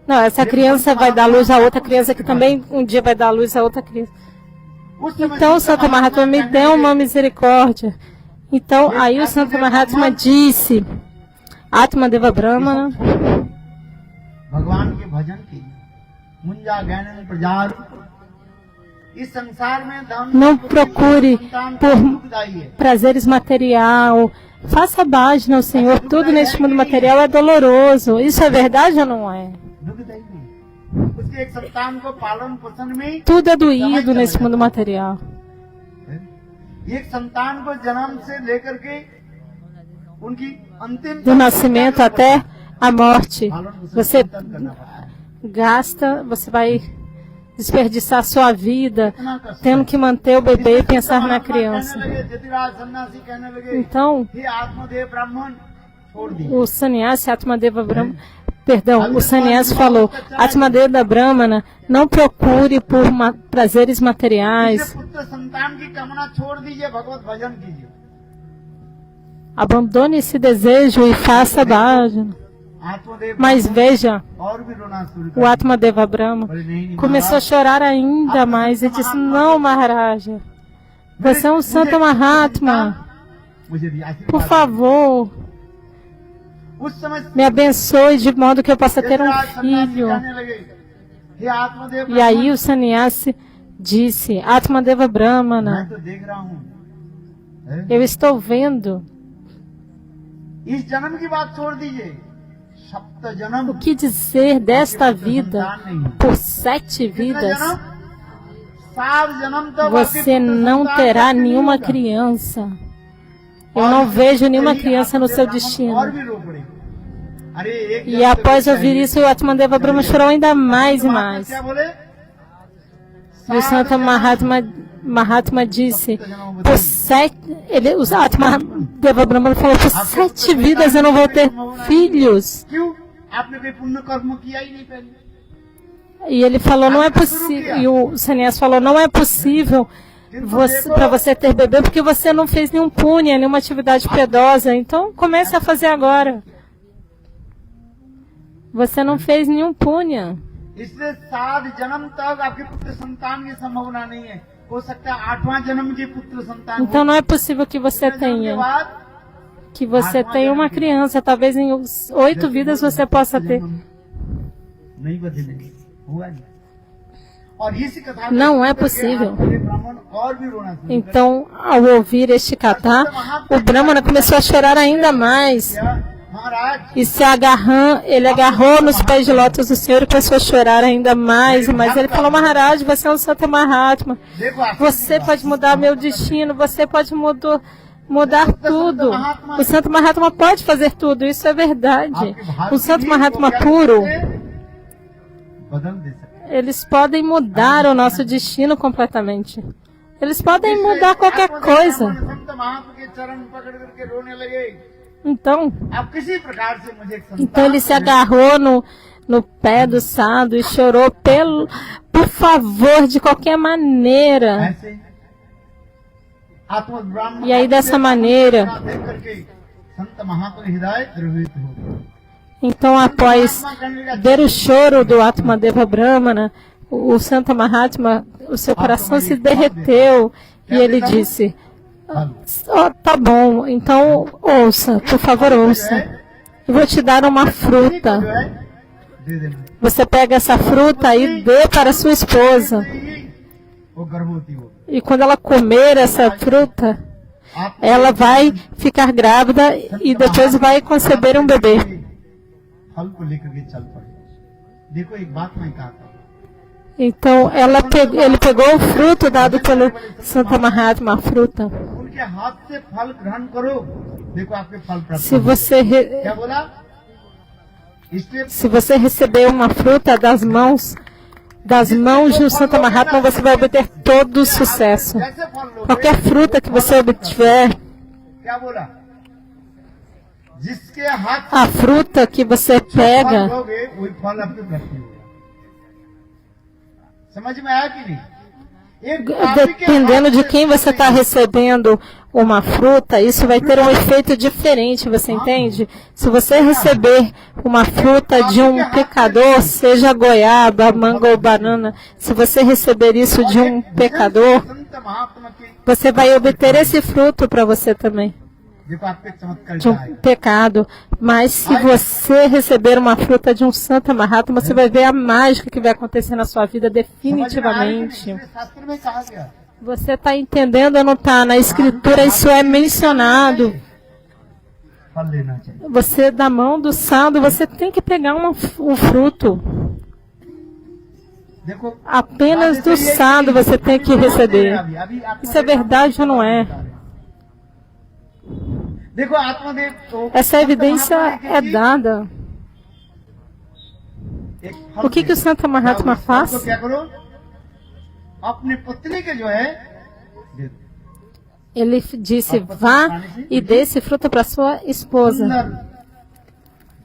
Não, essa criança vai dar luz a outra criança que também um dia vai dar luz a outra criança. उस समय Então, Santa Mahatma, me dê uma misericórdia. Então, aí o Santa Mahatma disse, Atmadeva Brahmana, भगवान के भजन की मुंजा ज्ञान प्रजार, इस संसार में धन não procure संतान por दुखदाई है, prazeres material, faça bhajna ao Senhor, tudo neste mundo material é doloroso. Isso é verdade ou não é? दुखदाई नहीं, उसके एक संतान को पालन पोषण में Tudo é doído nesse mundo material. एक संतान को जन्म से लेकर के उनकी अंतिम Do nascimento até a morte. पालन पोषण Você चिंतन करना पड़ता है, gasta, você vai desperdiçar sua vida इतना कष्ट tendo है। que manter o bebê e pensar na महात्मा criança. कहने लगे, जतिराज सन्यासी कहने लगे, Então, हे आत्मदेव ब्राह्मण छोड़ दी, o sannyasi Atmadeva Brahmana, perdão, o sannyasi falou, Atmadeva Brahmana, não procure por prazeres इसे materiais, पुत्र संतान की कामना छोड़ दीजिए, भगवत भजन कीजिए। abandone esse desejo e faça bhajana. आत्मदेव Mas veja, और भी रोना शुरू o कर Atmadeva Brahmana बोले, नहीं começou a chorar ainda mais e disse, não, Maharaja, você é um Santa Mahatma, मुझे भी आशीर्वाद por favor, उस समय me abençoe de modo que eu possa ter um जतिराज सन्यासी filho. कहने लगे, हे आत्मदेव E aí o sannyasi disse, Atmadeva Brahmana, मैं तो देख रहा हूँ, हैं? eu estou vendo इस जन्म की बात छोड़ दीजिए, सप्त जन्म o que dizer desta vida संतान नहीं है। por 7 कितने vidas. जन्म? 7 जन्म तक Você आपके पुत्र não संतान terá नहीं nenhuma होगा। criança. Eu não vejo nenhuma यही criança no seu आत्मदेव ब्राह्मण destino. और भी रो पड़े। अरे एक E जन्म após तो ouvir चाहिए। isso, o Atmadeva Brahma chorou ainda mais e mais. क्या बोले? E o Santa Mahatma disse, por 7, o Atmadeva Brahma falou, por 7 vidas eu não vou ter filhos. क्यों? आपने कोई पुण्य कर्म किया ही नहीं पहले। E ele falou, não é possível. E o sannyasi falou, não é possível para você ter bebê porque você não fez nenhum punya, nenhuma atividade piedosa. Então comece a fazer agora. Você não fez nenhum punya. इसलिए 7 जन्म तक आपके पुत्र संतान की संभावना नहीं है। हो सकता है 8वां जन्म के पुत्र संतान Então não é possível que você tenha uma criança. Talvez em 8 vidas você possa ter. नहीं बदलेंगे, हुआ नहीं। और इसी कथा Não é possível. ब्राह्मण और भी रोना शुरू कर Então, ao ouvir este kata, o Brahmana começou a chorar ainda mais. दिया। महाराज E ele agarrou nos pés de lótus do Senhor e começou a chorar ainda mais. Mas ele falou: Maharaj, você é um Santa Mahatma. देखो आप Você pode mudar meu destino. Você pode mudar tudo. O Santo Mahatma pode fazer tudo. Isso é verdade. O Santo Mahatma puro, बदल दे सकते। eles podem mudar o nosso destino completamente. Eles podem mudar qualquer coisa. संत महात्मा के चरण पकड़ करके रोने लगे। Então, आप किसी प्रकार से मुझे एक Então ele se agarrou no pé do sadhu e chorou por favor, de qualquer maneira. ऐसे आत्मा ब्राह्मण E aí dessa maneira, देख करके संत महात्मा हृदय द्रवित हो गए। então após ver o choro do Atmadeva Brahmana, o Santa Mahatma, o seu coração se derreteu e ele disse: tá bom, então ouça, por favor ouça. Eu vou te dar uma fruta. जो है दे देना। Você pega essa fruta e dê para sua esposa. वो गर्भवती हो। E quando ela comer essa fruta, ela vai ficar grávida e depois vai conceber um bebê. फल को लेकर के चल पड़े। देखो एक बात मैं कहा था। Então ele pegou o fruto dado pelo Santa Mahatma, a fruta. उनके हाथ से फल ग्रहण करो। देखो आपके फल प्राप्त Se होंगे। você, क्या बोला? इसलिए se você receber uma fruta das mãos de um Santa Mahatma, você vai obter todo o sucesso. जैसे फल लोगे, Qualquer fruta que você obtiver, क्या बोला? जिसके हाथ से a fruta que você फल pega, लोगे वही फल आपके प्राप्त होगा। समझ में आया कि नहीं? एक आपके dependendo हाथ de से quem você está recebendo uma fruta, isso vai ter um efeito diferente, você entende? Se você receber uma fruta de um pecador, seja goiaba, manga ou banana, se você receber isso de um pecador, संत महात्मा के você vai obter esse fruto para você também, देखो आपके चमत्कार de क्या है। um pecado. Mas se você receber uma fruta de um Santa Mahatma, você vai ver a mágica que vai acontecer na sua vida समझ में आया कि नहीं? definitivamente. इसलिए शास्त्र में कहा गया Você está entendendo ou não está? Na escritura isso é mencionado. फल लेना चाहिए। Você, da mão do sadhu, você tem que pegar um fruto. देखो Apenas do sadhu você tem que receber. Isso é verdade ou não é? देखो आत्मदेव तो Essa evidência é dada. एक O que o Santa Mahatma faz? तो क्या करो अपनी पत्नी के जो है दे दो। Ele disse: vá e dê esse fruto para sua esposa. सुंदर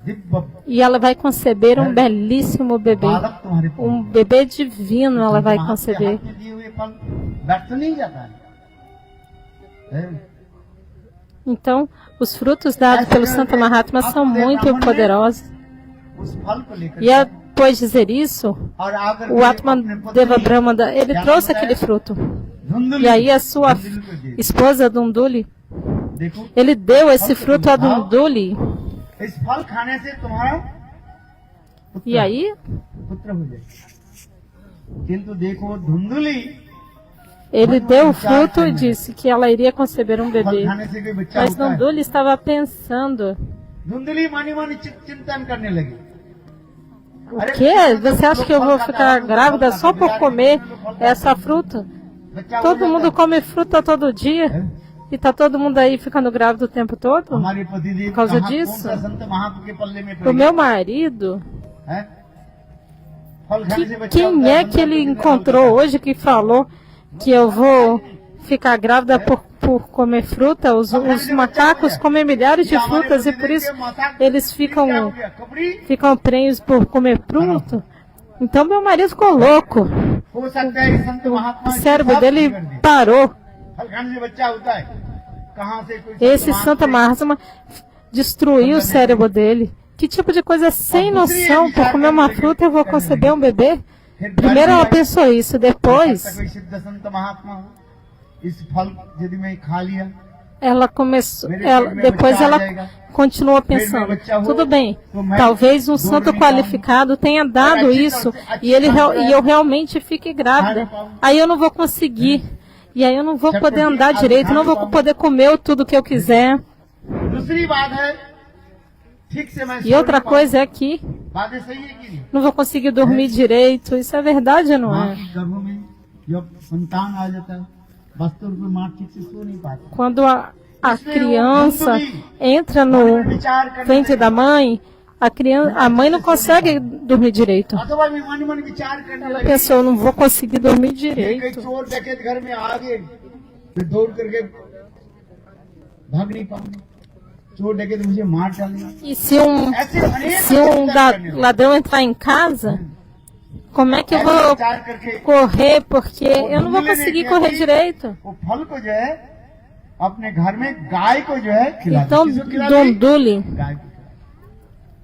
Divya E ela vai conceber um belíssimo bebê. बालक तुम्हारे पास Um bebê divino ela vai हाथ से conceber. हाथ में दिए हुए फल व्यर्थ नहीं जाता है। Então, os frutos dados pelo Santa Mahatma são muito poderosos. उस फल को लेकर E após dizer isso, और आकर o के Atma अपने पत्नी Deva Brahmana, ele trouxe aquele fruto. धुंधली E aí a sua धुंधली को दे। esposa Dunduli, देखो ele deu esse fruto a Dunduli. इस फल खाने से तुम्हारा E aí, पुत्र हो जाएगा। किंतु देखो धुंधली ele deu o fruto e disse que ela iria conceber um फल bebê. खाने से कोई बच्चा Mas होता है। Dunduli estava pensando: धुंधली मानी मानी चिंतन करने लगी। o quê? Você acha que eu vou ficar grávida só por comer essa fruta? बच्चा हो Todo जाता mundo है। come fruta todo dia. E tá todo mundo aí ficando grávido o tempo todo? हमारे पतिदेव Por causa कहाँ- disso? कौन सा संत महात्मा के पल्ले में O पड़ meu marido, है? फल खाने से बच्चा quem होता é है, que ele संत encontrou hoje que falou que eu vou ficar grávida por comer fruta? Os macacos comem milhares de frutas e por isso eles ficam prenhes por comer fruta. Então meu marido ficou louco. हो सकता है संत महात्मा O cérebro dele parou. फल खाने से बच्चा होता है कहाँ से कोई Esse Santa Mahatma destruiu o cérebro dele. Que tipo de coisa sem noção, por comer uma fruta eu vou conceber um bebê? Primeiro ela pensou isso, depois ela começou, depois ela continuou pensando, tudo bem, talvez um santo qualificado tenha dado isso e eu realmente fique grávida. Aí eu não vou conseguir, e aí eu não vou poder andar direito, não vou poder comer tudo que eu quiser. E outra coisa é que não vou conseguir dormir direito. Isso é verdade ou não é? Quando a criança entra no ventre da mãe, a mãe não consegue dormir direito. Ela pensou, não vou conseguir dormir direito. E se um ladrão entrar em casa, como é que eu vou correr? Porque eu não vou conseguir correr direito. Então, Dunduli,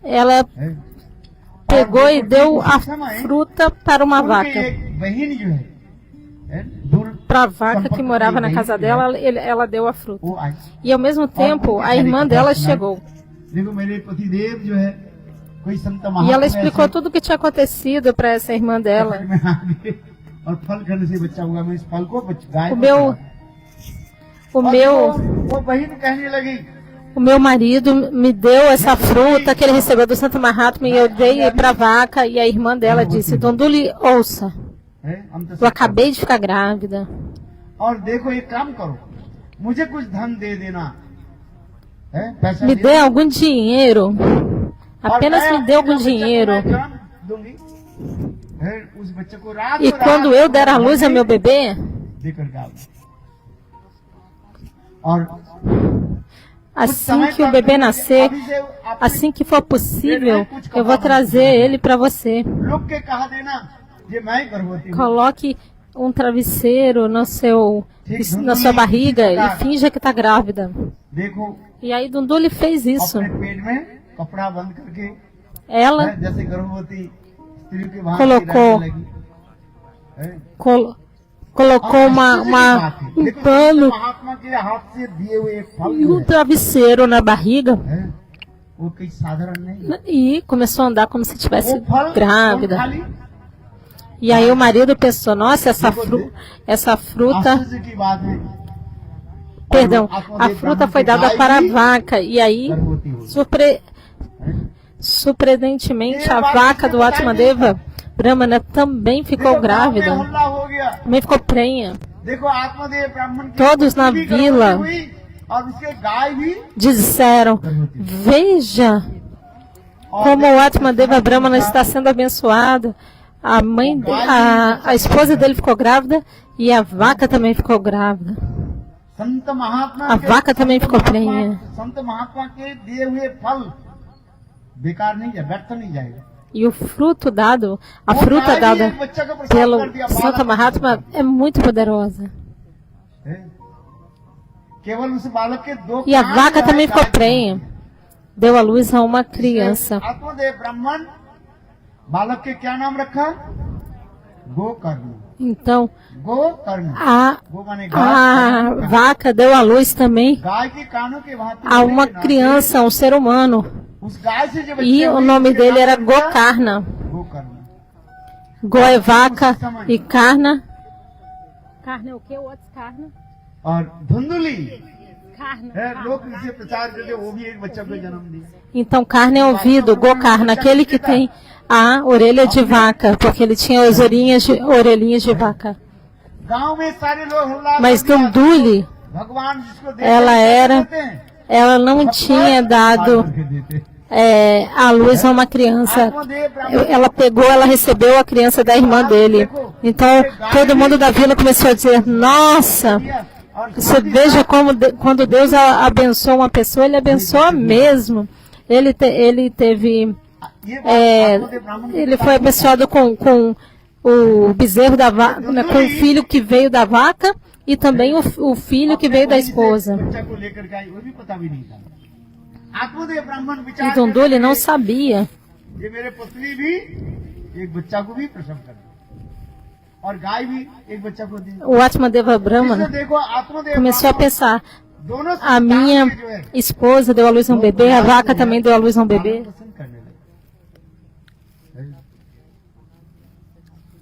ela pegou e deu a fruta para uma vaca. Para a vaca que morava na casa dela, ela deu a fruta. E ao mesmo tempo, a irmã dela chegou. E ela explicou tudo o que tinha acontecido para essa irmã dela. O meu marido me deu essa fruta que ele recebeu do Santo Mahatma e eu dei para a vaca. E a irmã dela disse, Dunduli, ouça. Eu acabei de ficar grávida. Me dê algum dinheiro. Apenas me dê algum dinheiro. E quando eu der a luz ao meu bebê, assim que o bebê nascer, assim que for possível, eu vou trazer ele para você. Coloque um travesseiro na sua barriga e finja que está grávida. E aí Dunduli fez isso. Ela colocou um pano e um travesseiro na barriga e começou a andar como se estivesse grávida. E aí o marido pensou, nossa, essa fruta... Perdão, a fruta foi dada para a vaca. E aí, surpreendentemente, a vaca do Atmadeva Brahmana também ficou grávida. Também ficou prenha. Todos na vila disseram, veja como o Atmadeva Brahmana está sendo abençoado. A esposa dele ficou grávida e a vaca também ficou grávida. A vaca também ficou prenha. E o fruto dado, a fruta dada pelo Santo Mahatma é muito poderosa. E a vaca também ficou prenha. Deu à luz a uma criança. Então, a vaca deu à luz também a uma criança, um ser humano. E o nome dele era Gokarna. Go é vaca e Karna. Karna é o que? What's Karna? Então, Karna é ouvido, Gokarna, aquele que tem a orelha de vaca, porque ele tinha as orelhinhas de vaca. Mas Dunduli, ela não tinha dado à luz a uma criança. Ela recebeu a criança da irmã dele. Então, todo mundo da vila começou a dizer, nossa, você veja quando Deus abençoa uma pessoa, Ele abençoa mesmo. Ele foi abençoado com o bezerro da vaca, com o filho que veio da vaca e também o filho que veio da esposa. आत्मदेव ब्राह्मण E विचार Dunduli não sabia. ये मेरे पत्नी भी एक बच्चा को भी प्रसव कर दे और गाय भी एक बच्चा को दे। O Atmadeva Brahmana देखो आत्मदेव começou a pensar: दोनों a minha esposa deu à luz a um bebê, a vaca também deu à luz a um bebê. पसंद करने लगे।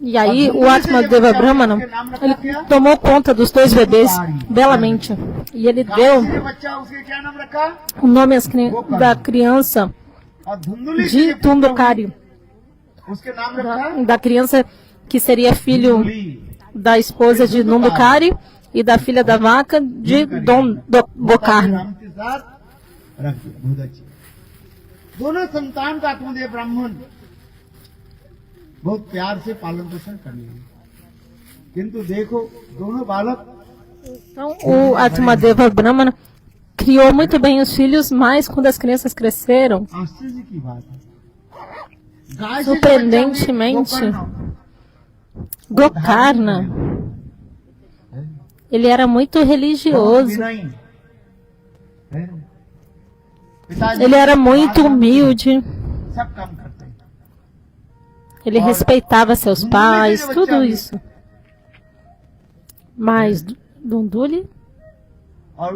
E aí o Atmadeva Brahmana, ele tomou conta dos dois bebês belamente. E ele deu गाय से बच्चा उसके क्या नाम रखा? o nome da criança और धुंधुली से de Dundukari, उसके नाम रखा da criança que seria filho Dhundhuli. da esposa de Dundukari e da filha da vaca de Bokarna. नाम के साथ रख दिया, बहुत अच्छी। दोनों संतान का आत्मदेव ब्राह्मण बहुत प्यार से पालन पोषण करने लगे। किंतु देखो दोनों बालक Então, o Atmadeva Brahmana criou muito bem os filhos, mas quando as crianças cresceram, आश्चर्य की बात है गाय से surpreendentemente, Gokarna, ele era muito religioso, ele era muito humilde, सब काम करते हैं ele respeitava seus pais, tudo isso. Mas Dunduli, और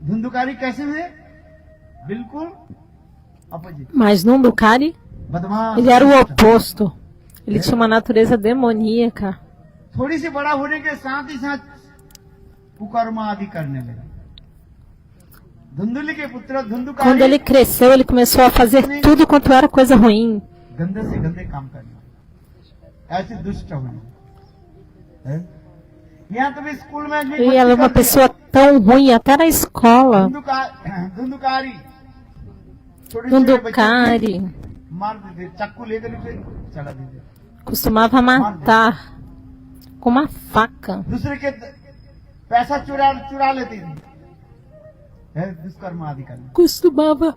धुंधुकारी कैसे हुए बिल्कुल अपोजिट mas Dundukari, बदमाश ele era o oposto. Ele tinha uma natureza demoníaca. थोड़ी सी बड़ा होने के साथ ही साथ कुकर्म आदि करने लगा धुंधुली के पुत्र Quando Dhundhukari ele cresceu, ele começou a fazer tudo quanto era coisa ruim. गंदे से गंदे काम करना ऐसे दुष्ट होना है? यहाँ तो भी स्कूल में भी E ela é uma pessoa tão ruim, até na escola. Dhundhukari छोटे छोटे बच्चे Dundukari मार देते चाकू लेकर के चला देते costumava matar com uma faca. दूसरे के पैसा चुरा लेती थी है दुष्कर्म आदि करना Costumava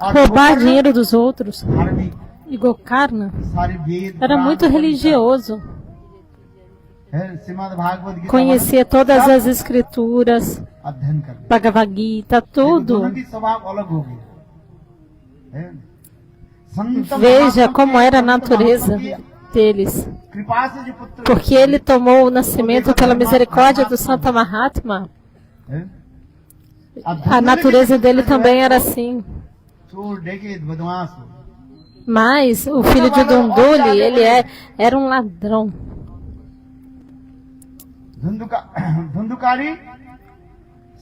और roubar dinheiro dos outros. धार्मिक E Gokarna सारे वेद era muito religioso. है श्रीमद् भागवत Gita Conhecia todas as escrituras, अध्ययन कर लिया। Bhagavad Gita, लेकिन tudo. दोनों की स्वभाव अलग हो गया है? संत Veja महात्मा como के era a संत natureza महात्मा की deles. कृपा से जो पुत्र Porque ele tomou o nascimento pela misericórdia do Santa Mahatma. है? A natureza dele também era assim. चोर डकैत बदमाश हो। Mas o filho de Dunduli, era um ladrão. Dhundhukari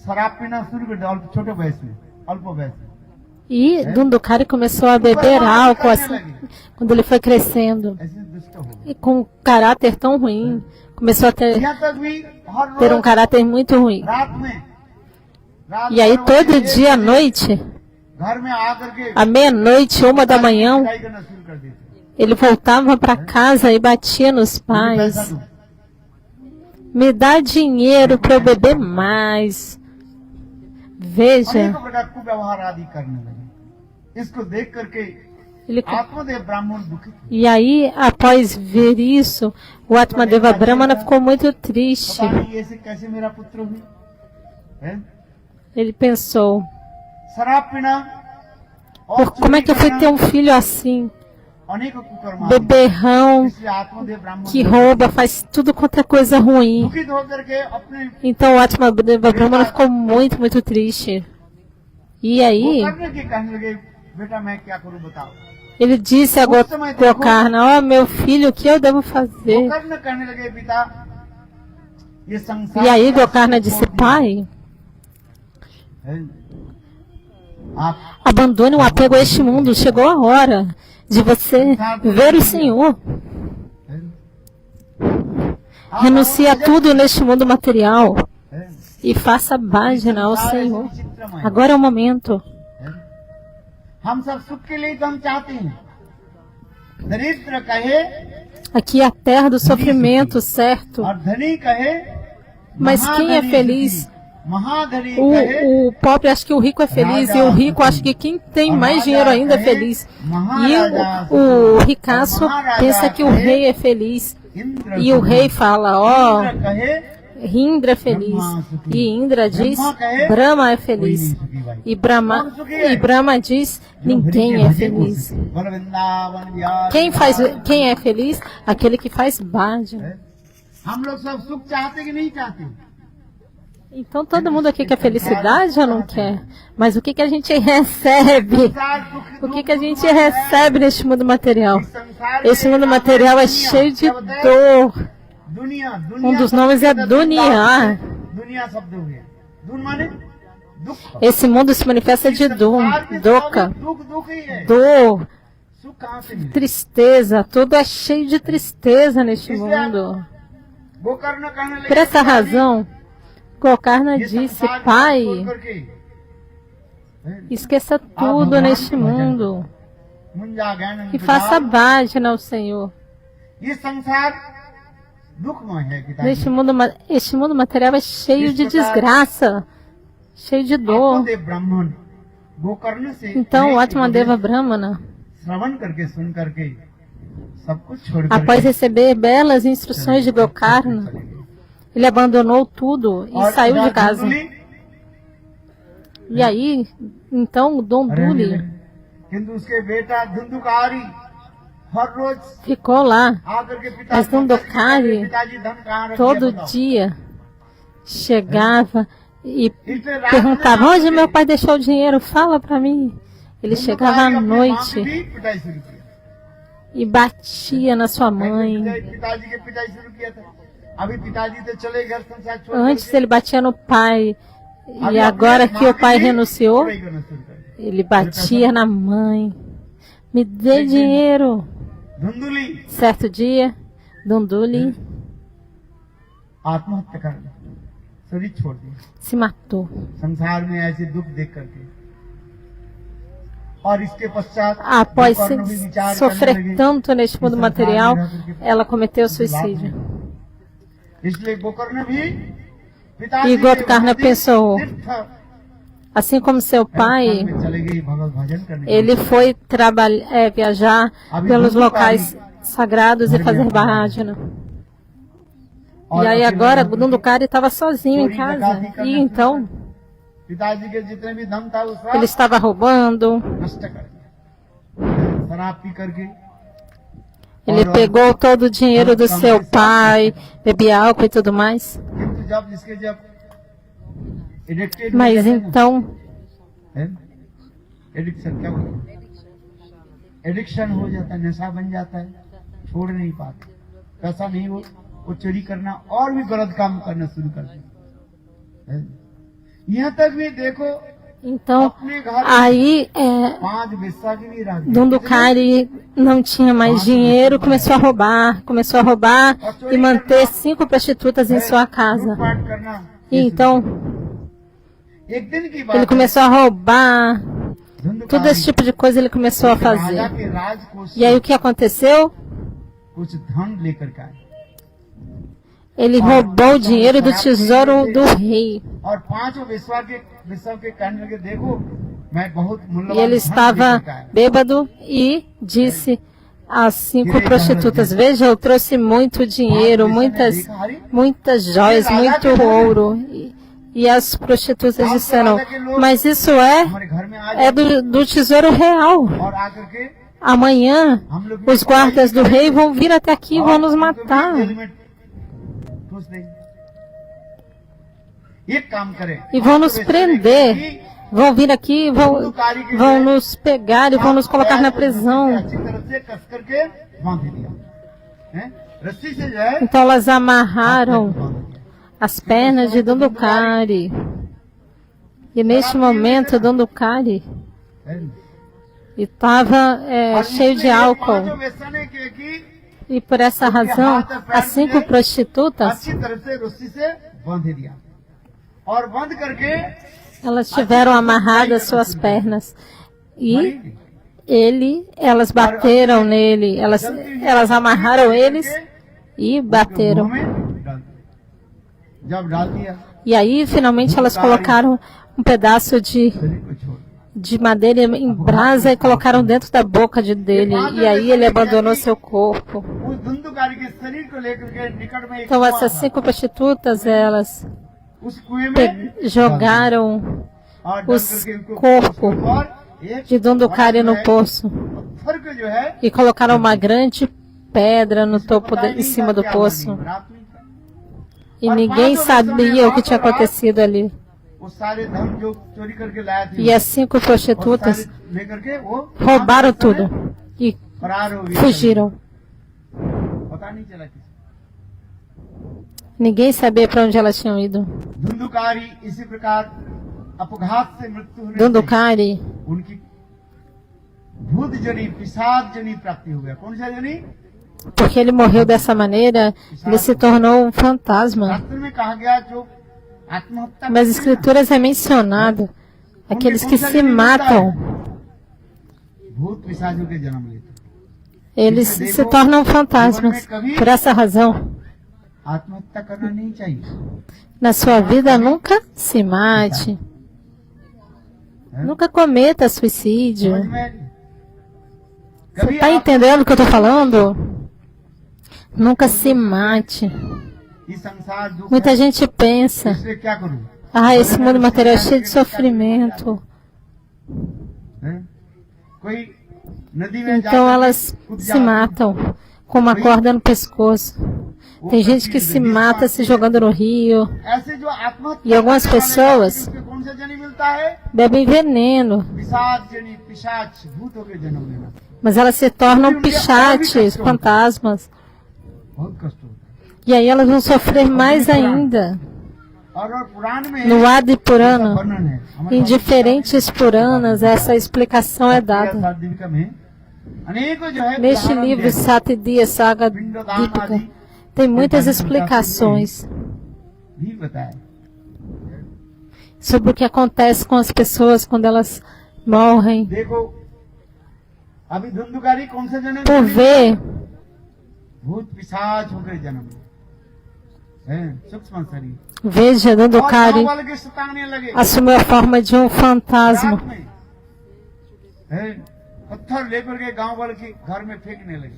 शराब पीना शुरू कर दिया छोटे वयस में अल्प वयस में E Dundukari começou a beber álcool assim, quando ele foi crescendo. ऐसे दुष्ट हो गए। E com um caráter tão ruim. Começou a ter यहाँ तक भी हर um रोज caráter muito ruim. रात E aí 12 todo बजे dia à noite, घर में आकर के à meia-noite, 1 da manhã, पिटाई करना शुरू कर देते। ele voltava para casa e batia nos मुझे पैसा pais. दो। Me dá dinheiro para eu beber mais. Veja, अनेकों प्रकार को व्यवहार आदि करने लगे। इसको देख करके ele आत्मदेव ब्राह्मण दुखित हुए। E aí, após ver isso, o Atmadeva Brahmana ficou muito triste. पता नहीं ऐसे कैसे मेरा पुत्र हुई है? Ele pensou, शराब पीना और como é que eu fui ter um filho assim? अनेकों कुकर्म आदि। Beberrão, इसलिए आत्मदेव ब्राह्मण que rouba, faz tudo quanto é coisa ruim. दुखित होकर के अपने Então o Atmadeva Brahmana ficou muito, muito triste. E वो aí, करने के कहने लगे बेटा मैं क्या करूं बताओ। ele disse a Gokarna, ó meu filho, o que eu devo वो fazer? करने कहने लगे पिता ये संसार E aí का Gokarna सुख disse, छोड़ दीजिए। pai, है? आप abandone o apego a este mundo, chegou a hora de você ver o Senhor. है? Renuncie a tudo neste mundo material है? e faça bhajana ao संसार ऐसे Senhor. विचित्रमय है। Agora é o momento. हम सब सुख के लिए तो हम चाहते हैं दरिद्र कहे Aqui é a terra do sofrimento, certo? और धनी कहे Mas quem é महाधनी feliz? सुखी। महाधनी कहे O pobre acha que o rico é feliz e o rico acha que quem tem mais dinheiro ainda é feliz. E o ricaço pensa que o rei é feliz. Indra E o rei fala, ó, इंद्र कहे Indra é feliz. E Indra diz, Brahma é feliz. E Brahma diz, ninguém é feliz. Quem é feliz? Aquele que faz bhajan. Então todo mundo aqui quer felicidade ou não quer? Mas o que a gente recebe? O que a gente recebe neste mundo material? Esse mundo material é cheio de dor. Um dos nomes é Dunya. Esse mundo se manifesta de dor, dor, tristeza. Tudo é cheio de tristeza neste mundo. Por essa razão, Gokarna disse, Pai, esqueça tudo neste mundo e faça bhajana ao Senhor. Este mundo material é cheio de desgraça, cheio de dor. Então, o Atmadeva Brahmana, após receber belas instruções de Gokarna, ele abandonou tudo e saiu de casa. E aí, então, Donduli ficou lá. Mas Dondukari todo dia chegava e perguntava, onde meu pai deixou o dinheiro? Fala para mim. Ele chegava à noite e batia na sua mãe. Antes ele batia no pai, e agora que o pai renunciou, ele batia na mãe. Me dê dinheiro. Certo dia, Donduli se matou. Após sofrer tanto neste mundo material, ela cometeu suicídio. E Gokarna pensou, assim como seu pai, ele foi viajar pelos locais sagrados e fazer bhajana. E aí agora Dondukari estava sozinho em casa. E então ele estava roubando. Ele pegou todo o dinheiro do seu pai, bebia álcool e tudo mais. Mas então addiction हो जाता है, नशा बन जाता है, छोड़ नहीं पाते, पैसा नहीं हो, वो चोरी करना और भी गलत काम करना शुरू कर देते। यहाँ तक भी देखो, então aí Dondukari não tinha mais dinheiro, começou a roubar e manter 5 prostitutas em sua casa. E então ele começou a roubar, todo esse tipo de coisa ele começou a fazer. E aí o que aconteceu? Ele roubou o dinheiro do tesouro do rei. E ele estava bêbado e disse às 5 prostitutas, veja, eu trouxe muito dinheiro, muitas joias, muito ouro. E as prostitutas disseram, mas isso é do tesouro real. Amanhã os guardas do rei vão vir até aqui e vão nos matar. E vão nos prender. Vão vir aqui, vão nos pegar e vão nos colocar na prisão. Então elas amarraram as pernas de Dondukari. E neste momento Dondukari estava cheio de álcool. E por essa razão, as 5 prostitutas, elas tiveram amarradas suas pernas. E elas bateram nele, elas amarraram eles e bateram. E aí, finalmente, elas colocaram um pedaço de de madeira em brasa e colocaram dentro da boca dele. E aí ele abandonou seu corpo. उस धुंधुकारी के शरीर को लेकर के निकट में एक Então कुआं essas था। 5 prostitutas, elas उस कुएं में jogaram और o डंक करके उनको corpo और एक de Dhundhukari no poço पत्थर को जो है e colocaram uma grande pedra no topo em cima do poço. रात में E ninguém sabia o que tinha acontecido ali. वो सारे धन जो चोरी करके लाए थे E as 5 वो prostitutas सारे लेकर के वो roubaram tudo e फरार हो गए। fugiram. पता नहीं चला किसी Ninguém sabia para onde elas tinham ido. Dhundhukari इसी प्रकार अपघात से मृत्यु होने से Dhundhukari, उनकी भूत जनी पिशाच जनी प्राप्ति हो गया। कौन सा जनी? porque ele morreu dessa maneira, ele se tornou um fantasma. शास्त्र में कहा गया जो आत्महत्या Nas escrituras é mencionado aqueles que se matam, भूत पिशाचों के जन्म लेते। eles se tornam fantasmas. Por essa razão, आत्महत्या करना नहीं चाहिए। na sua vida nunca se mate, nunca cometa suicídio. समझ में? Você कभी está आप entendendo o que eu estou falando? Nunca se mate. इस संसार दुख Muita है, gente pensa, इसलिए क्या करूं? esse mundo material é cheio de sofrimento. हैं? कोई नदी में Então जाकर elas कूद se जाती है। matam com uma corda no pescoço. Tem gente que se mata se jogando no rio, ऐसे जो आत्महत्या E algumas करने वाले pessoas- व्यक्ति को कौन सा जन्म मिलता है? bebem veneno, पिशाच जनी पिशाच भूतों के जन्म लेना। mas elas se tornam pichates, fantasmas. बहुत कष्ट होता है। E aí elas vão sofrer mais ainda. और पुराण में No Adi Purana, वर्णन है। हमारे em diferentes Puranas, essa explicação é dada. साधविका में अनेकों जो है Neste उदाहरण livro, दिए हैं। Satya Saga पिंडदान Deepika, आदि tem muitas explicações भी बताया। sobre o que acontece com as pessoas quando elas morrem. देखो अभी धुंधुकारी कौन सा जन्म Por ver भूत पिशाच होकर जन्म है सूक्ष्म शरीर Veja, और गाँव Dhundhukari वाले के सताने लगे assumiu a forma de um fantasma. रात में है, पत्थर लेकर के गांव वाले के घर में फेंकने लगे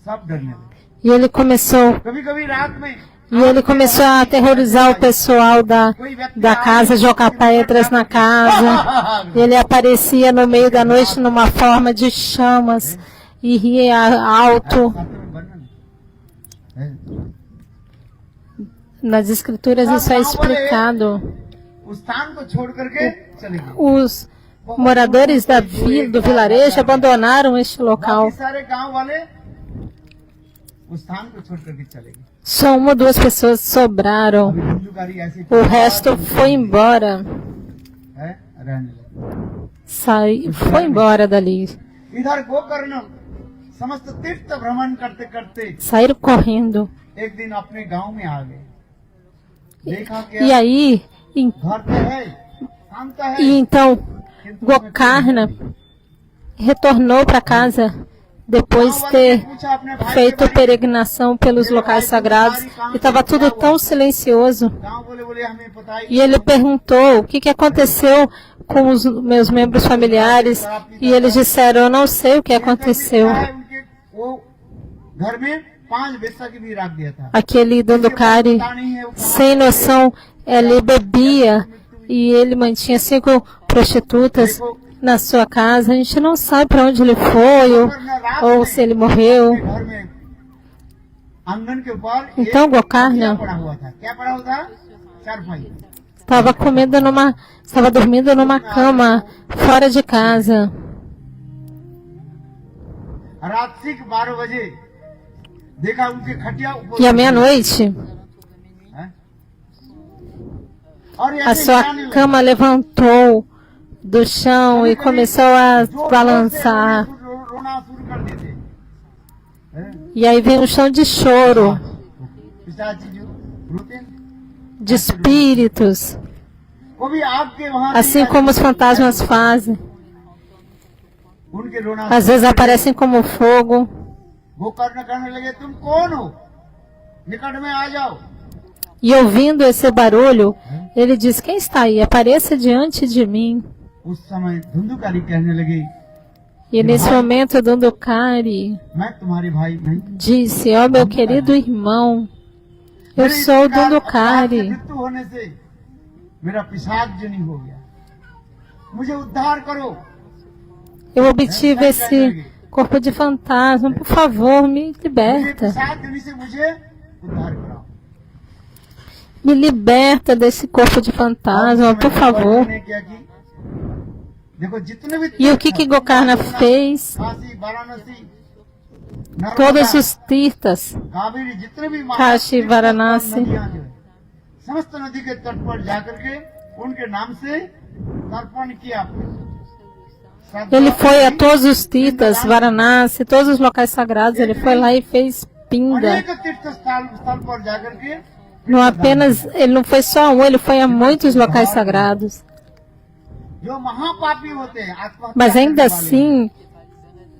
सब डरने लगे E ele começou कभी कभी रात में a aterrorizar o pessoal da casa, jogar pedras na casa. Ele aparecia no meio da noite numa forma de chamas e ria alto. शास्त्र में वर्णन है। Nas escrituras isso é explicado. उस स्थान को छोड़ करके चले गए Os moradores do vilarejo abandonaram este local. बाकी सारे गांव वाले उस स्थान को छोड़ करके चले गए Só 1 ou 2 pessoas sobraram. अभी धुंधुकारी ऐसी O resto foi embora. है रहने लगे Foi embora dali. इधर गोकर्ण समस्त तीर्थ भ्रमण करते करते Saíram correndo. एक दिन अपने गांव में आ गए देखा E क्या aí, घर पे है शांत है e então Gokarna retornou para casa depois de ter feito peregrinação pelos locais sagrados e estava tudo tão silencioso. गांव बोले बोले हमें पता ही E ele perguntou o que aconteceu com os meus membros familiares e eles disseram, eu não sei o que aconteceu. उनके वो घर में 5 बेसा की भी रख दिया था Aquele Dhundhukari, पता नहीं है वो sem noção, ele bebia e ele mantinha 5 prostitutas na sua casa. A gente não sabe para onde ele foi ou se ele morreu. घर में आंगन के ऊपर Então एक Gokarna पड़ा हुआ था क्या पड़ा हुआ था चारपाई estava dormindo numa cama fora de casa. रात से 12 बजे देखा उनके खटिया ऊपर E à meia-noite, हैं? और a ऐसे sua हिलाने लगे। cama levantou do chão e começou a balançar. रोना शुरू कर देते हैं? E aí veio um chão de choro, पिशाची जो रोते हैं, de espíritos, वो भी आपके वहां assim como os fantasmas fazem. उनके रोना Às vezes aparecem como fogo. वो करने लगे तुम कौन हो निकट में आ जाओ E ouvindo esse barulho, ele diz, quem está aí? Apareça diante de mim. उस समय धुंधुकारी कहने लगी, E nesse momento, Dhundhukari मैं तुम्हारे भाई नहीं, disse: ó meu querido irmão, eu मेरे sou इस प्रकार अपराध से Dhundhukari. मृत्यु होने से मेरा पिशाच जनी हो गया, मुझे उद्धार करो। Eu obtive esse corpo de fantasma, por favor, me मुझे liberta. पिशाच जनी से मुझे उद्धार कराओ। Me liberta desse corpo de fantasma, por favor. ने क्या की? देखो जितने भी E o que Gokarna fez? Kashi, Varanasi, Todos os tirtas, Kaveri, जितने भी काशी, वाराणसी, नदियां जो है, समस्त नदी के तट पर जाकर के उनके नाम से तर्पण किया। ele foi a todos os tirtas, Varanasi, todos os locais sagrados, ele foi lá e fez pinda. अनेक तीर्थ स्थल पर जाकर के Não apenas, ele não foi só a um, ele foi a muitos locais sagrados. जो महापापी होते हैं, आत्महत्या Mas ainda करने वाले, assim,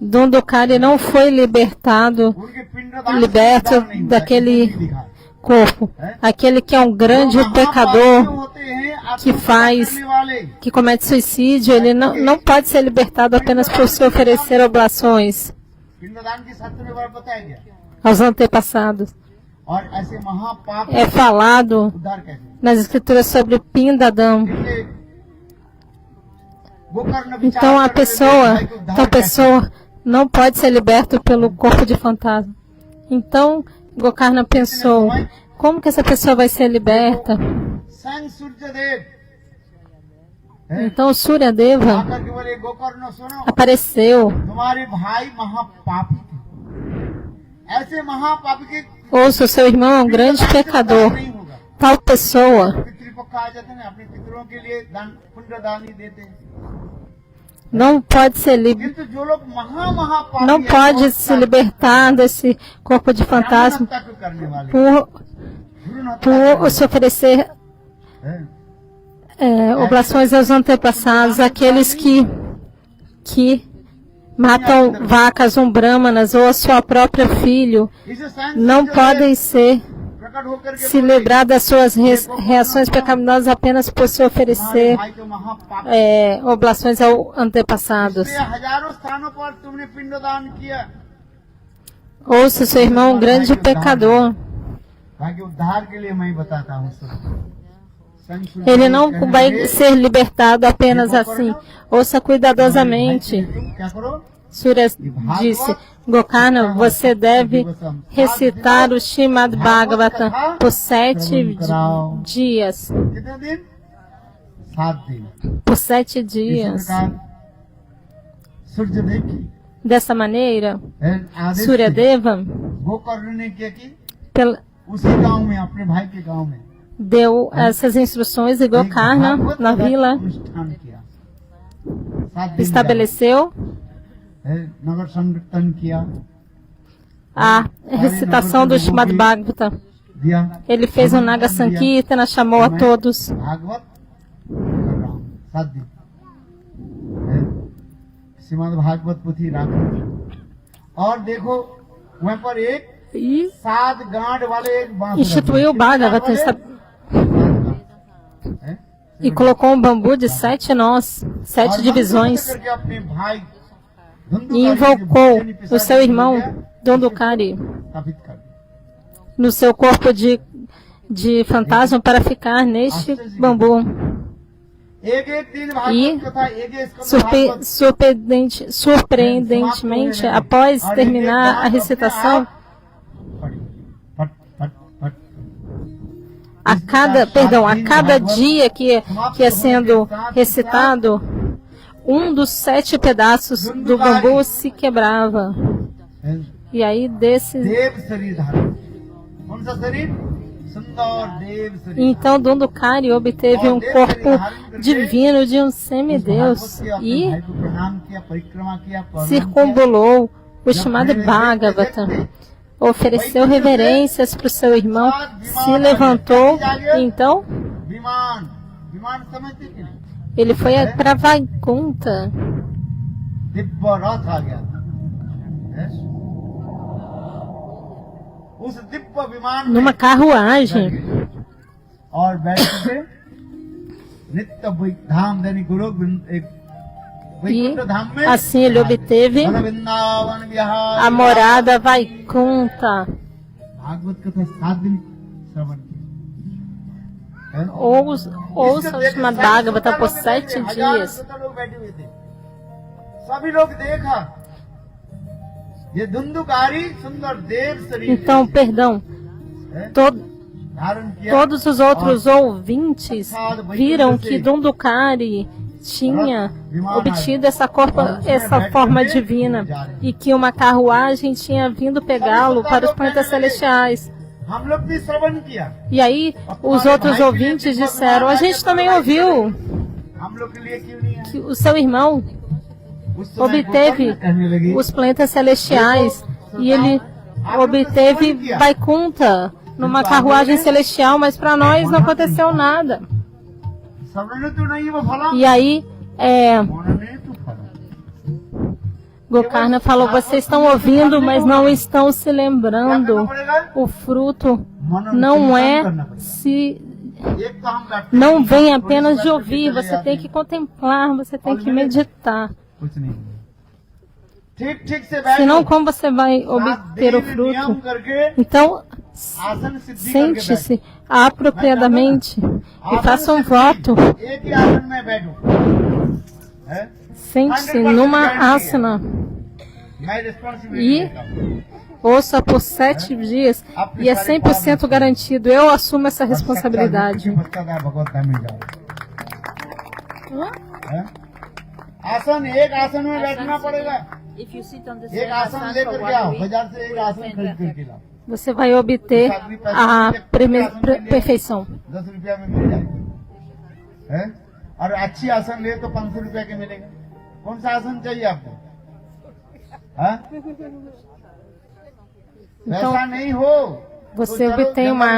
Dhundhukari não foi libertado, उनके पिंडदान से liberto उद्धार नहीं हुआ, daquele इसलिए लिखा है। corpo. Aquele que é um grande जो महापापी pecador, होते हैं, que आत्महत्या faz, करने वाले, que comete suicídio, ele não pode ser libertado apenas por se oferecer oblações पिंडदान की शास्त्र में बताया गया। aos antepassados. और ऐसे महापाप É falado उद्धार कैसे? nas escrituras sobre Pindadam. इसलिए गोकर्ण विचार Então a करने लगे, pessoa, भाई को उद्धार então a कैसे? pessoa não pode ser liberta pelo corpo de fantasma. Então Gokarna pensou: como que essa pessoa vai ser liberta? स्वयं सूर्यदेव है? Então Suryadeva आकर के बोले, गोकर्ण सुनो, apareceu. तुम्हारे भाई महापापी थे, ऐसे महापापी के Ouça, o seu irmão é um grande pecador. नहीं होगा। Tal pessoa पितृपक्ष आ जाते हैं, अपने पितरों के लिए दान पुण्य दान ही देते हैं, não pode ser किंतु जो लोग महापापी não pode se libertar desse corpo de fantasma तक करने वाले, por भ्रूण हत्या por se oferecer है, oblações aos antepassados, aqueles que matam vacas brahmanas ou a sua própria filho, इसे स्वयं não सूर्यदेव podem ser प्रकट होकर के se livrar das suas reações pecaminosas apenas por se तुम्हारे oferecer भाई को महापापी, oblações aos antepassados. इसलिए हजारों स्थानों पर तुमने पिंडदान किया, Ouça, seu irmão é um grande pecador. ताकि उद्धार के लिए मैं बताता हूँ सब। स्वयं सूर्यदेव Ele não कहने vai लगे, ser libertado apenas assim. Ouça cuidadosamente. क्या करो? Surya disse: Gokarna, você deve recitar o Srimad Bhagavatam por 7 dias. कितने दिन? 7 दिन। Por 7 इसी dias. प्रकार सूर्यदेव की Dessa maneira, आदेश से Suryadeva गोकर्ण ने क्या की? उसी गांव में, अपने भाई के गांव में deu essas instruções e Gokarna, Bhagavat na व्रत vila, अनुष्ठान किया। 7 दिन estabeleceu है, नगर संकीर्तन किया, a recitação do Srimad Bhagavatam. दिया Ele fez um Naga Sankirtana, chamou a todos. Bhagavat कर रहा हूँ 7 दिन है, श्रीमद् भागवत पुथी राखी। और देखो वहाँ पर एक E 7 गांठ वाले एक बांस instituiu o Bhagavatam है, e colocou um bambu de 7 nós, 7 divisões, करके अपने भाई e धुंधुकारी invocou जो o seu irmão Dhundhukari स्थापित कर दिया। no seu corpo de fantasma para ficar neste bambu. एक दिन E भागवत कथा, एक स्कंद Bhagavat surpreendentemente, após terminar a recitação, पढ़ी, फट फट फट a cada dia que ia sendo recitado, um dos 7 pedaços do bambu se quebrava. E aí desses. देव शरीर धारण, कौन सा शरीर? सुंदर देव शरीर। Então Dhundhukari obteve um corpo divino de um semideus e भाई को प्रणाम किया, परिक्रमा किया, प्रणाम किया। circumambulou o Srimad Bhagavatam, ofereceu reverências para o seu irmão, se levantou e então विमान, विमान समझते कि नहीं? ele foi para Vaikuntha. Divya रथ आ गया था, है? उस दिव्य विमान में Numa carruagem. और बैठ के नित्य धाम यानी गुरु एक E वैकुंठ धाम में assim ele obteve वन वृंदावन विहार a morada Vaikunta. भागवत कथा 7 दिन श्रवण किया है? Ouça o Srimad Bhagavata por 7 dias. लोग बैठे हुए थे, सभी लोग देखा ये धुंधुकारी सुंदर देव शरीर Então, perdão, धारण किया। todos os outros ouvintes viram que Dundukari tinha obtido essa forma divina e que uma carruagem tinha vindo pegá-lo para os planetas celestiais. हम लोग भी श्रवण किया, E aí os outros ouvintes disseram, a gente também ouviu हम लोग के लिए क्यों नहीं है? que o seu irmão उस समय obteve गोकर्ण कहने लगे, os planetas celestiais e ele obteve Vaikunta numa carruagem celestial, mas para nós não aconteceu nada. श्रवण तो नहीं वो फला, E aí मनने तो फला। Gokarna falou, vocês estão ouvindo, mas não estão se lembrando. O fruto não é se एक तो हम बैठते não हैं, vem थोड़ी apenas सी de बात ouvir, करके você चले tem जाते que contemplar, você tem que meditar. हैं, कुछ नहीं ठीक ठीक से बैठो, Senão, como você vai obter o नियम fruto? करके Então, आसन सिद्धि करके sente-se apropriadamente e faça um voto. बैठो। एक ही आसन में बैठो, है? Sente-se numa asana मैं responsibility e ouça por 7 dias e é 100% garantido. Eu assumo essa responsabilidade. आसन एक आसन में बैठना पड़ेगा, If you sit on the एक same आसन asana लेकर for के आओ, 1 week, बाजार से एक आसन खरीद करके लाओ, Você vai obter a perfeição. 10 रुपया में मिल जाएगा, है? और अच्छी आसन ले तो 500 रुपया के मिलेगा। कौन सा आसन चाहिए आपको? हाँ? Então, ऐसा नहीं हो, você obtém uma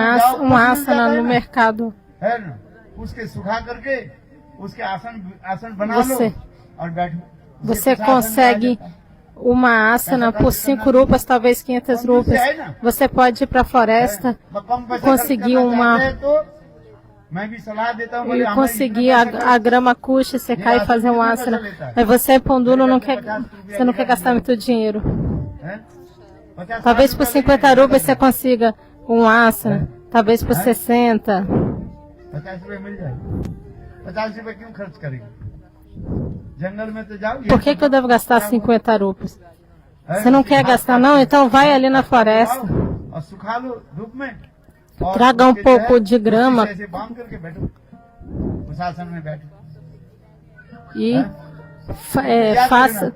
asana no mercado. है ना? उसके सुखा करके उसके आसन बना Você- लो और बैठो। Você consegue uma asana por 5 rupas, talvez 500 rupas. Você pode ir para a floresta conseguir uma e conseguir a grama cuxa, secar e fazer um asana. Mas você é pão duro, você não quer gastar muito dinheiro. Talvez por 50 rupas você consiga um asana, talvez por 60. 50 रुपए मिल जाएगा, 50 रुपए क्यों खर्च करेंगे? जंगल में तो जाओ, Por que eu devo gastar 50 rupas? Você não quer gastar não? Então vai ali na floresta. और सुखा लो धूप में, Traga um pouco de grama ऐसे बांध करके बैठो, उस आसन में बैठो। e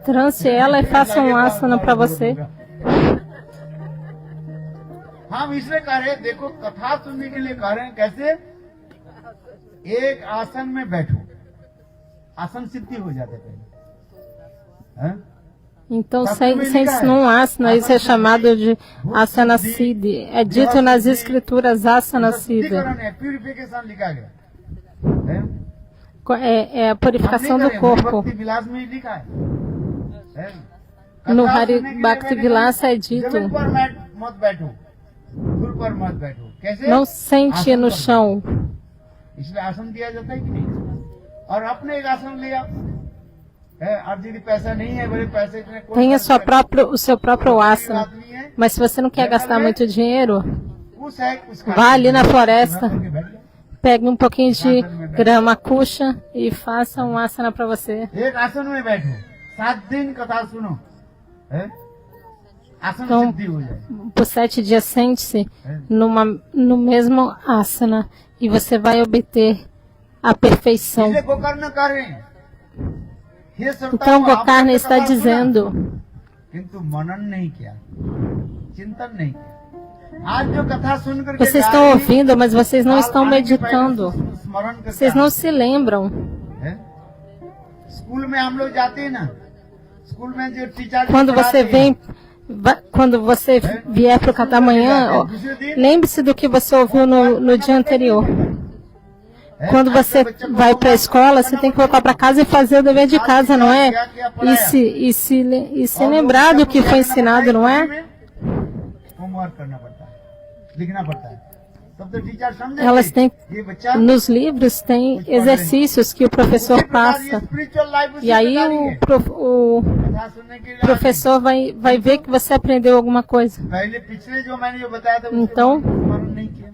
trance ela e faça um asana para você. हम इसलिए कह रहे हैं, देखो कथा सुनने के लिए कह रहे हैं, कैसे एक आसन में बैठो, आसन सिद्धि हो जाते पहले, हैं? Então, sente-se num asana, isso é chamado de asana siddhi. É dito nas escrituras asana siddhi. Purification लिखा गया है? É a purificação do corpo. भक्ति विलास में ही लिखा है? No कथा Hari सुनने के लिए Bhakti बैठे, Vilasa é dito, जमीन पर मत बैठो, धूल पर मत बैठो, कैसे? não sente no chão. इसलिए आसन दिया जाता है कि नहीं? और अपने एक आसन ले आओ, है? और यदि पैसा नहीं है, बड़े पैसे इतने कोई Tenha खर्च o seu próprio asana. बात नहीं है, Mas se você não quer gastar muito dinheiro, उसका vá ali na floresta, करके बैठ जाओ। pegue um pouquinho de grama kuxa e faça um asana para você. एक आसन में बैठो, 7 दिन कथा सुनो, है? आसन Então, सिद्धि हो जाए। por 7 dias, sente-se no mesmo asana e você vai obter a perfeição. इसलिए गोकर्ण कह रहे हैं, हे श्रोताओं, Então, Gokarna आपने está कथा सुना, dizendo, किंतु मनन नहीं किया, चिंतन नहीं किया। आज जो कथा सुन करके vocês जा estão रही, ouvindo, mas vocês não काल estão आने के पहले meditando. स्मरण करके Vocês não se lembram. हैं? स्कूल में हम लोग जाते हैं ना, स्कूल में जो teacher Quando você vier para o café da manhã, ó, lembre-se do que você ouviu no dia anterior. Quando você vai para a escola, você tem que voltar para casa e fazer o dever de casa, não é? E se lembrar do que foi ensinado, não é? होमवर्क करना पड़ता है, लिखना पड़ता है, सब तो टीचर समझे Elas têm, ये बच्चा nos livros tem exercícios que o professor passa. Spiritual life E aí o कथा सुनने के लिए professor vai ver que você aprendeu alguma coisa. पहले पिछले जो मैंने जो बताया था Então, स्मरण नहीं किया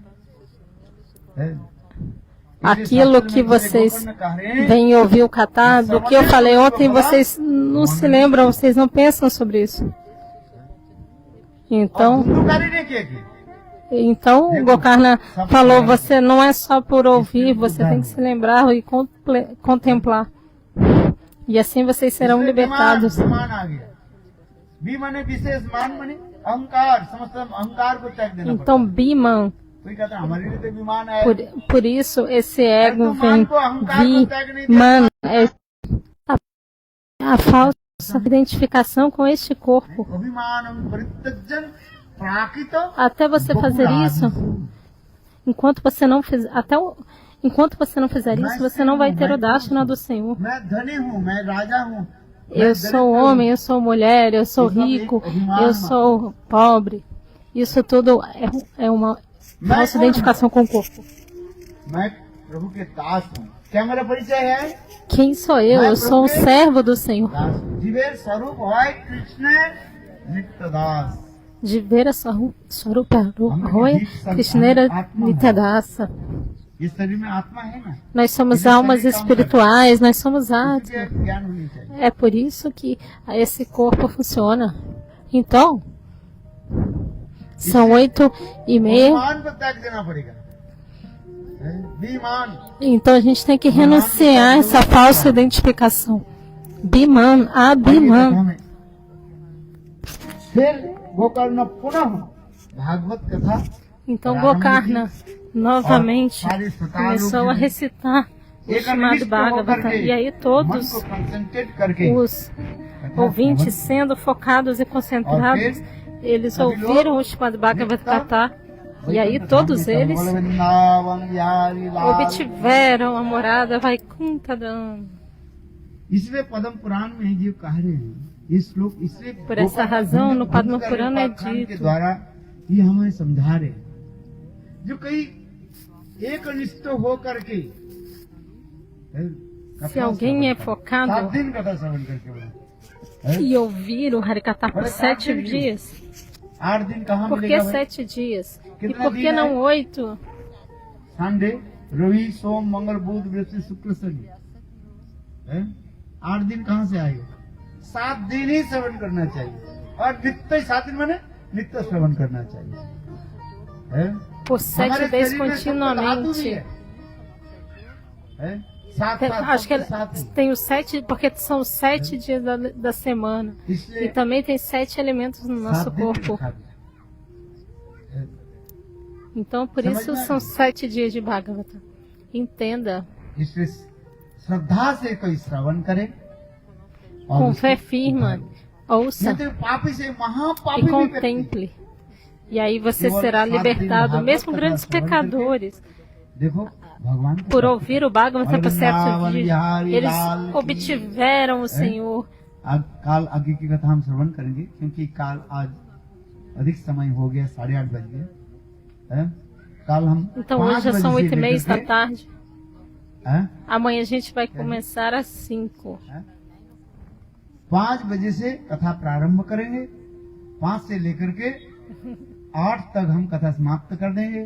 है। aquilo que vocês vêm ouvir o catar, do que eu falei ontem, vocês não se lembram, vocês não pensam sobre isso. Então, Dhundhukari नहीं किया कि então o Gokarna falou, você não é só por ouvir, você tem que se lembrar e contemplar. E assim vocês serão libertados. मान आ गया भी माने विशेष मान माने अहंकार समस्त अहंकार को त्याग देना पड़ता Então, Biman, कोई कहता है, हमारे लिए तो विमान है por isso esse ego vem, Biman, é a falsa identificação com este corpo. अभिमान परित्यजन प्राकृत Até você fazer isso, enquanto você não fizer, enquanto você não fizer isso, você não vai ter o Dashana do Senhor. मैं धनी हूँ मैं राजा हूँ Eu sou homem, eu sou mulher, eu sou rico, eu sou pobre. Isso tudo é uma falsa identificação com o corpo. मैं प्रभु के दास हूँ क्या मेरा परिचय है Quem sou eu? Eu sou um servo do Senhor. दास जीवे स्वरूप है कृष्ण नित्य दास De ver a Swarupa Roya Krishnera Nityadasa. इस शरीर में आत्मा है ना Nós somos almas espirituais, nós somos Atma. इसलिए ज्ञान होनी चाहिए É por isso que esse corpo funciona. Então, são 8:30. मान को त्याग देना पड़ेगा विमान Então a gente tem que renunciar a essa falsa identificação. Biman, Biman. फिर गोकर्ण पुनः भागवत कथा Então Gokarna novamente começou a recitar o chamado Bhagavata. E aí todos os ouvintes, sendo focados e concentrados, eles ouviram o chamado Bhagavad Gita. E aí todos eles obtiveram a morada Vaikuntadam. इसलिए पद्म पुराण में जो कह रहे हैं ये श्लोक इसलिए Por essa razão, no Padma Purana é के dito द्वारा ये हमें समझा रहे हैं जो कई एक निष्ठ हो करके se alguém é focado 7 दिन कथा श्रवण करके बोला e ouvir o Harikata por 7 dias, 8 दिन कहाँ por que मिलेगा भाई? 7 dias? E por que não 8? संडे रवि सोम मंगल बुध बृहस्पति शुक्र शनि 8 दिन कहाँ से आएगा 7 दिन ही श्रवण करना चाहिए और नित्य 7 दिन मैंने नित्य श्रवण करना चाहिए Por 7 vezes continuamente. Acho que tem os 7, porque são 7 dias da semana. E também tem 7 elementos no nosso corpo. Então, por isso são 7 dias de Bhagavata. Entenda. श्रद्धा से कोई श्रवण करे Com fé firme, ouça e contemple. E aí você será libertado, mesmo grandes pecadores, por ouvir o Bhagavata por 7 dias. Eles obtiveram o Senhor. काल आगे की कथा हम श्रवण करेंगे क्योंकि काल आज अधिक समय हो गया 8:30 बज गए काल हम Então hoje já são 8:30 da tarde. Amanhã a gente vai começar às 5. 5 बजे से कथा प्रारंभ करेंगे 5 से लेकर के 8 तक हम कथा समाप्त कर देंगे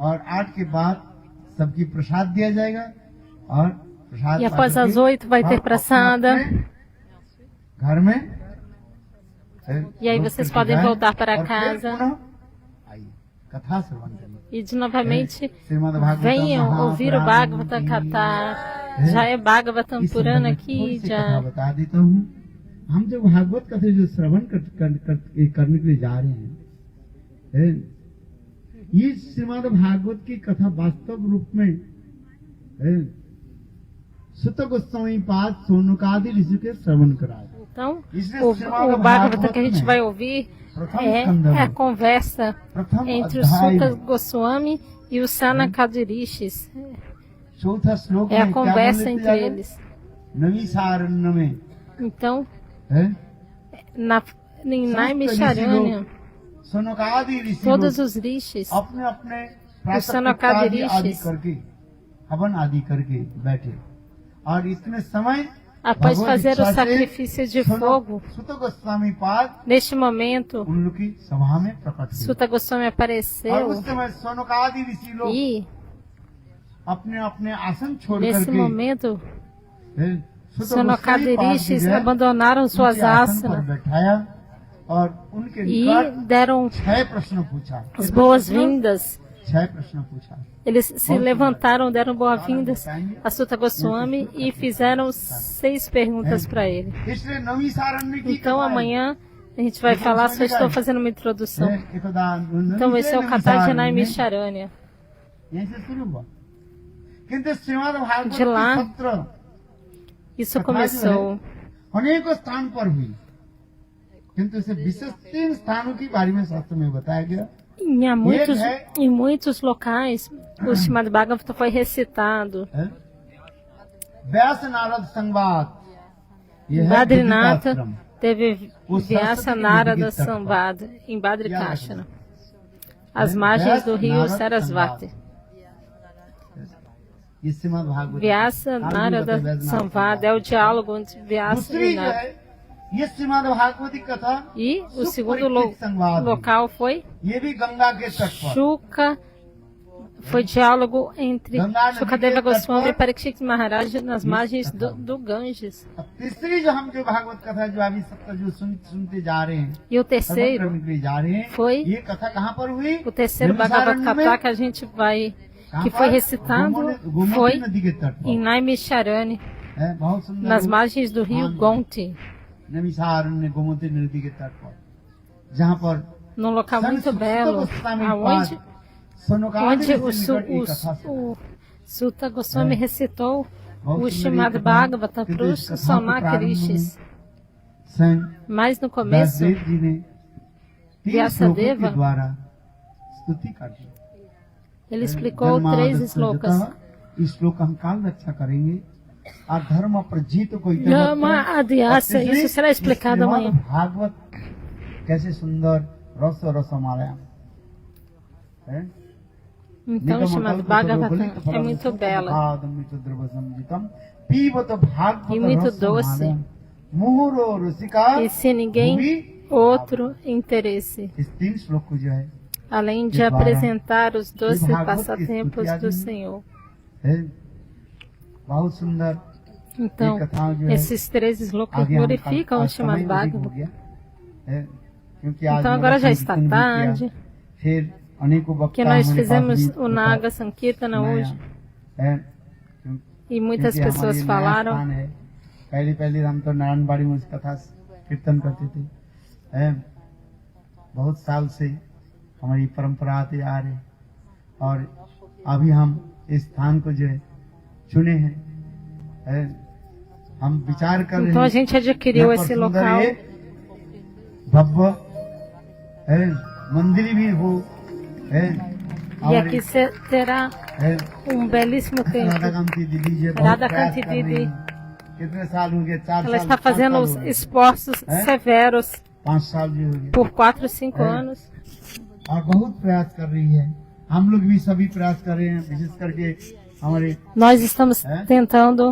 और 8 के बाद सबकी प्रसाद दिया जाएगा और प्रसाद E após as 8 vai ter praçada. घर में E aí vocês podem voltar para casa. कथा श्रवण करेंगे E de novamente venham ouvir o Bhagavata Katha. Já é Bhagavatam Purana aqui, já. बता देता हूँ हम जो भागवत कथा जो श्रवण करने के लिए जा रहे हैं ये श्रीमद् भागवत की कथा वास्तव रूप में सुत गोस्वामी पाद सोनकादि ऋषि के श्रवण कराया Então, o Bhagavata que a gente vai ouvir é a conversa entre o Suta Goswami e o Sanakadi Rishis. É a conversa entre eles. Então, em Naimisharanya, todos os rishis प्रातः Sanokada आदि Rishis, करके हवन आदि करके बैठे और इतने समय após भगवत fazer o इच्छा से sacrifício de fogo, सुत गोस्वामी पाद neste momento, उन लोग की सभा में प्रकट हुए Suta Goswami और apareceu उस समय सनकादि ऋषि लोग e, अपने अपने आसन छोड़ nesse करके momento, सुत Sanokada गोस्वामी पाद Rishis जो है, abandonaram suas उनके आसन पर asanas बैठाया और उनके e निकट deram 6 प्रश्न पूछा as boas-vindas. 6 प्रश्न पूछा Eles se levantaram, deram boas-vindas a Suta Goswami e fizeram 6 perguntas para ele. इसलिए नवी सारण्य की Então कथा है। amanhã a gente vai falar, só estou fazendo uma introdução. Então esse é o Katarjanai Misharanya. यहीं से शुरू हुआ किंतु श्रीमद् भागवत De lá, की सत्र Isso कथा जो começou. है, अनेकों स्थान पर हुई किंतु इसे विशेष 3 स्थानों के बारे में शास्त्र में बताया गया Em muitos locais, o Srimad Bhagavata foi recitado. है? व्यास नारद संवाद ये Em है Badrinatha विदिताश्रम। teve Vyasa Narada Samvad, em Badrikashana, às margens do rio Sarasvati. ये श्रीमद् Bhagavat Vyasa Narada Samvad é o diálogo entre Vyasa दूसरी e जो Narada. है ये श्रीमद् भागवती कथा E o segundo सुपरिचित संवाद local foi ये भी गंगा के तट पर Shuka, foi diálogo entre Shukadeva Goswami e Parikshit Maharaj nas margens do Ganges. अब तीसरी जो हम जो भागवत कथा जो अभी सब जो सुनते जा रहे हैं E o terceiro सर्वक्रम के लिए जा रहे हैं foi ये कथा कहाँ पर हुई o terceiro Bhagavad Gita que a gente vai, que foi recitado, foi Gomti नदी के तट em पर Naimisharani, है, बहुत सुंदर nas margens do rio Gonti, Naimisharanya गोमती नदी के तट पर जहाँ पर num local muito belo, aonde onde o Suta Goswami recitou o Srimad Bhagavata para os Sonakrishis. Mas no começo, Vyasdev जी ने 3 Vyasadeva, श्लोकों के द्वारा स्तुति कर दी ele explicou 3 slokas. इस श्लोक का हम काल रक्षा करेंगे और धर्म प्रजीत को Yama Adhyasa, isso será explicado amanhã. Bhagavat कैसे सुंदर रस रसमालय है Então, o chamado Bhagavata é muito bela e muito doce, e sem ninguém outro interesse, इस 3 श्लोक को जो है além de apresentar os doces passatempos do Senhor. बहुत सुंदर Então, esses 3 slokas glorificam o chamado Bhagavata. Então, agora já está tarde, que nós fizemos o Naga Sankirtana hoje, e muitas pessoas falaram. पहले हम तो नारायणबाड़ी में कथा कीर्तन करते थे बहुत साल से हमारी परंपरा आते आ रहे और अभी हम इस स्थान को जो है चुने हैं हम विचार कर रहे हैं Então a gente adquiriu esse local. भव्य मंदिर भी हो E aqui terá belíssimo templo. राधाकांति दीदी जी Radhakanti Didi, कितने साल हो गए 4 ela साल está fazendo os esforços severos 5 साल भी हो गए por 4, 5 anos. और बहुत प्रयास कर रही है हम लोग भी सभी प्रयास कर रहे हैं विशेष करके हमारे Nós estamos tentando,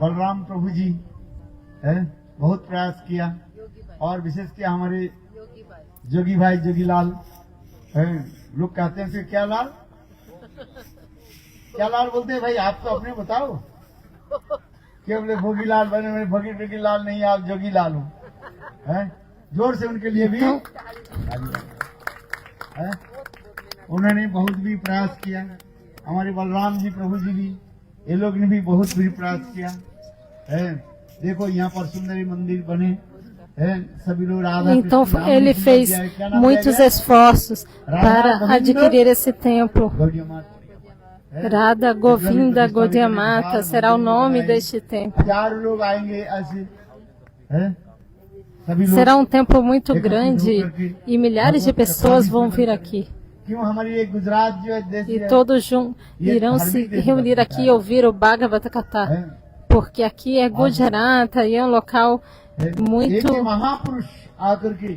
बलराम प्रभु जी बहुत प्रयास किया और विशेष किया हमारे जोगी भाई जोगी लाल लोग कहते हैं कि क्या लाल बोलते हैं भाई आप तो अपने बताओ क्या बोले भोगी लाल बने मेरे भोगी लाल नहीं आप जोगी लाल हो जोर से उनके लिए भी उन्होंने बहुत भी प्रयास किया हमारे बलराम जी प्रभु जी भी ये लोग ने भी बहुत भी प्रयास किया देखो यहाँ पर सुंदरी मंदिर बने सभी लोग Radha então ele fez muitos esforços para adquirir esse templo. Radha Govinda Gaudiya Mata será o nome deste templo. Será um templo muito grande e milhares de pessoas vão vir aqui. E todos irão se reunir aqui e ouvir o Bhagavata Katha. Porque aqui é Gujarata e é um local muito. महापुरुष आकर के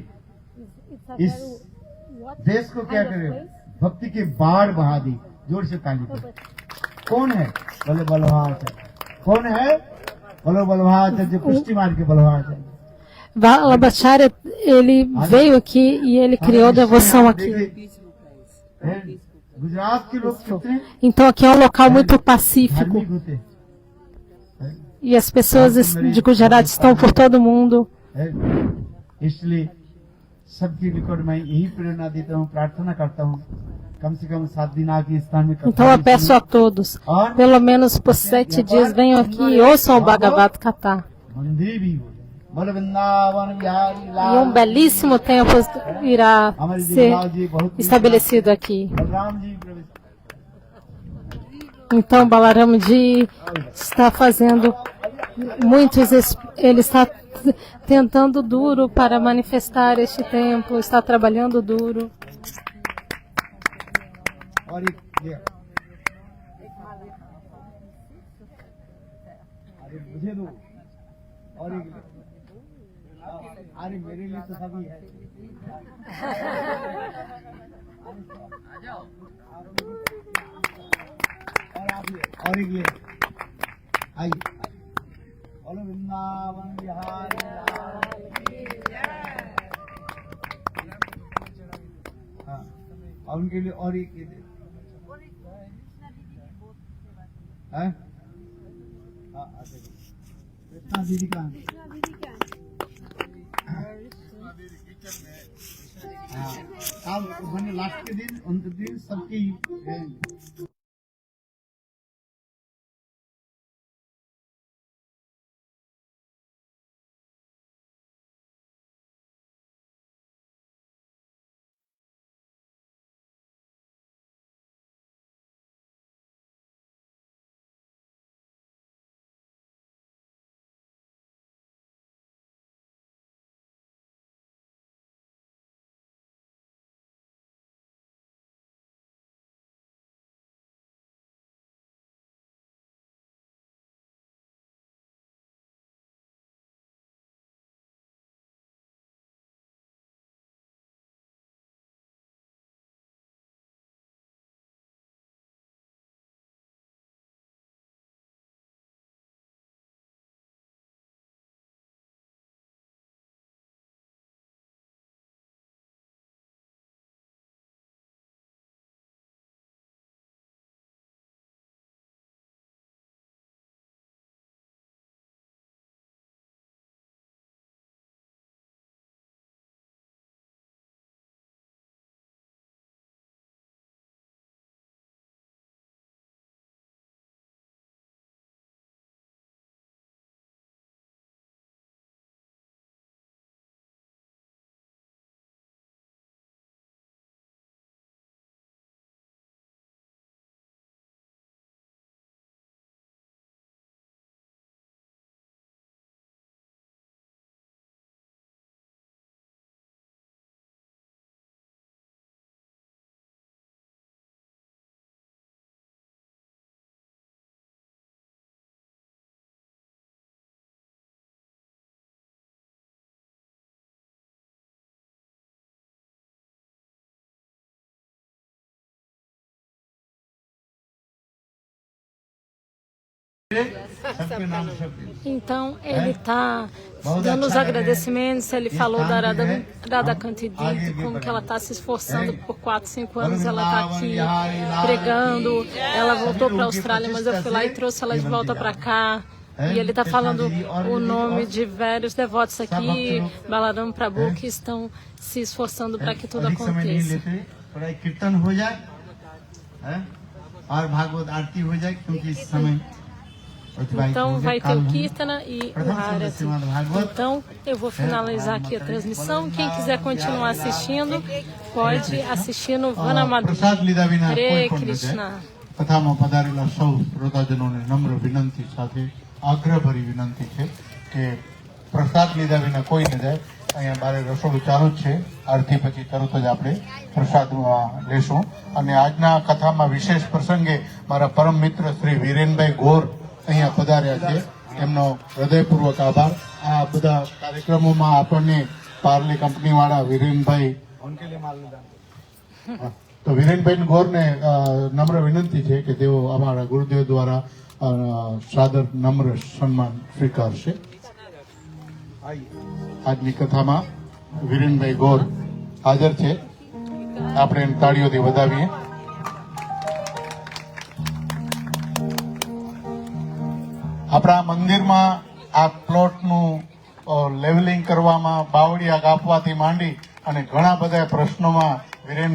इस देश को क्या करे भक्ति की बाढ़ बहा दी। जोर से ताली पर। कौन है? बोले बलवाचार्य। कौन है? बोलो बलवाचार्य, पुष्टि मार के बलवाचार्य। Vallabhacharya, ele veio aqui e ele criou devoção aqui. Gujarat के लोग कितने Então aqui é um local muito pacífico. धार्मिक होते E as pessoas de Gujarat estão por todo mundo. हैं। इसलिए सबके निकट मैं यही प्रेरणा देता हूँ, प्रार्थना करता हूँ, कम से कम 7 दिन आके स्थान में Então eu peço a todos, pelo menos por 7 dias, venham aqui e ouçam o Bhagavad Gita. मंदिर भी हो। बोले वृंदावन बिहारी E लाल belíssimo templo irá ser estabelecido aqui. Balram जी प्रवेश। Então Balaram Ji está fazendo ele está tentando duro para manifestar este templo, está trabalhando duro. और एक ये अरे मुझे दो और एक अरे मेरे लिए तो सभी है। और आप ये और एक ये आइए। बोलो वृंदावन बिहारी लाल की जय। हाँ और उनके लिए और एक ये दे। हैं? हाँ आते हैं। कृष्णा दीदी कहाँ है? हाँ अब मैंने लास्ट के दिन उन दिन सबकी Então ele está dando os agradecimentos. Ele falou da Radha Kantidita, como que ela está se esforçando por 4, 5 anos. Ela está aqui pregando. Ela voltou para a Austrália, mas eu fui lá e trouxe ela de volta para cá. E ele está falando o nome de vários devotos aqui, Balaram Prabhu, que estão se esforçando para que tudo aconteça. कीर्तन हो जाए और भागवत आरती हो जाए क्योंकि इस समय Então vai ter o Kirtana e o Harati. Então eu vou finalizar aqui a transmissão. Quem quiser continuar assistindo, pode assistir no Vanamadhu. Hare Krishna. કથામાં પધારેલા સૌ શ્રોતાજનોને નમ્ર વિનંતી સાથે આગ્રહભરી વિનંતી છે કે પ્રસાદ લીધા વિના કોઈ ન જાય. અહીંયા બારે રસોડું ચાલુ જ છે. આરતી પછી તરત જ આપણે પ્રસાદ લેશું. અને આજના કથામાં વિશેષ પ્રસંગે મારા પરમ મિત્ર શ્રી વીરેનભાઈ ગોર અહીંયા પધાર્યા છે. એમનો હૃદયપૂર્વક આભાર. આ બધા કાર્યક્રમોમાં આપણને પાર્લે કંપનીવાળા વીરેનભાઈ તો વિરેનભાઈ ગોરને નમ્ર વિનંતી છે કે તેઓ અમારા ગુરુદેવ દ્વારા સાદર નમ્ર સન્માન સ્વીકારશે. આજની કથામાં વિરેનભાઈ ગોર હાજર છે. આપણે એને તાળીઓથી વધાવીએ. આપણા મંદિરમાં આ પ્લોટનું લેવલિંગ કરવામાં, બાવળિયા કાપવાથી માંડી અને ઘણા બધા પ્રશ્નોમાં વિરેનભાઈ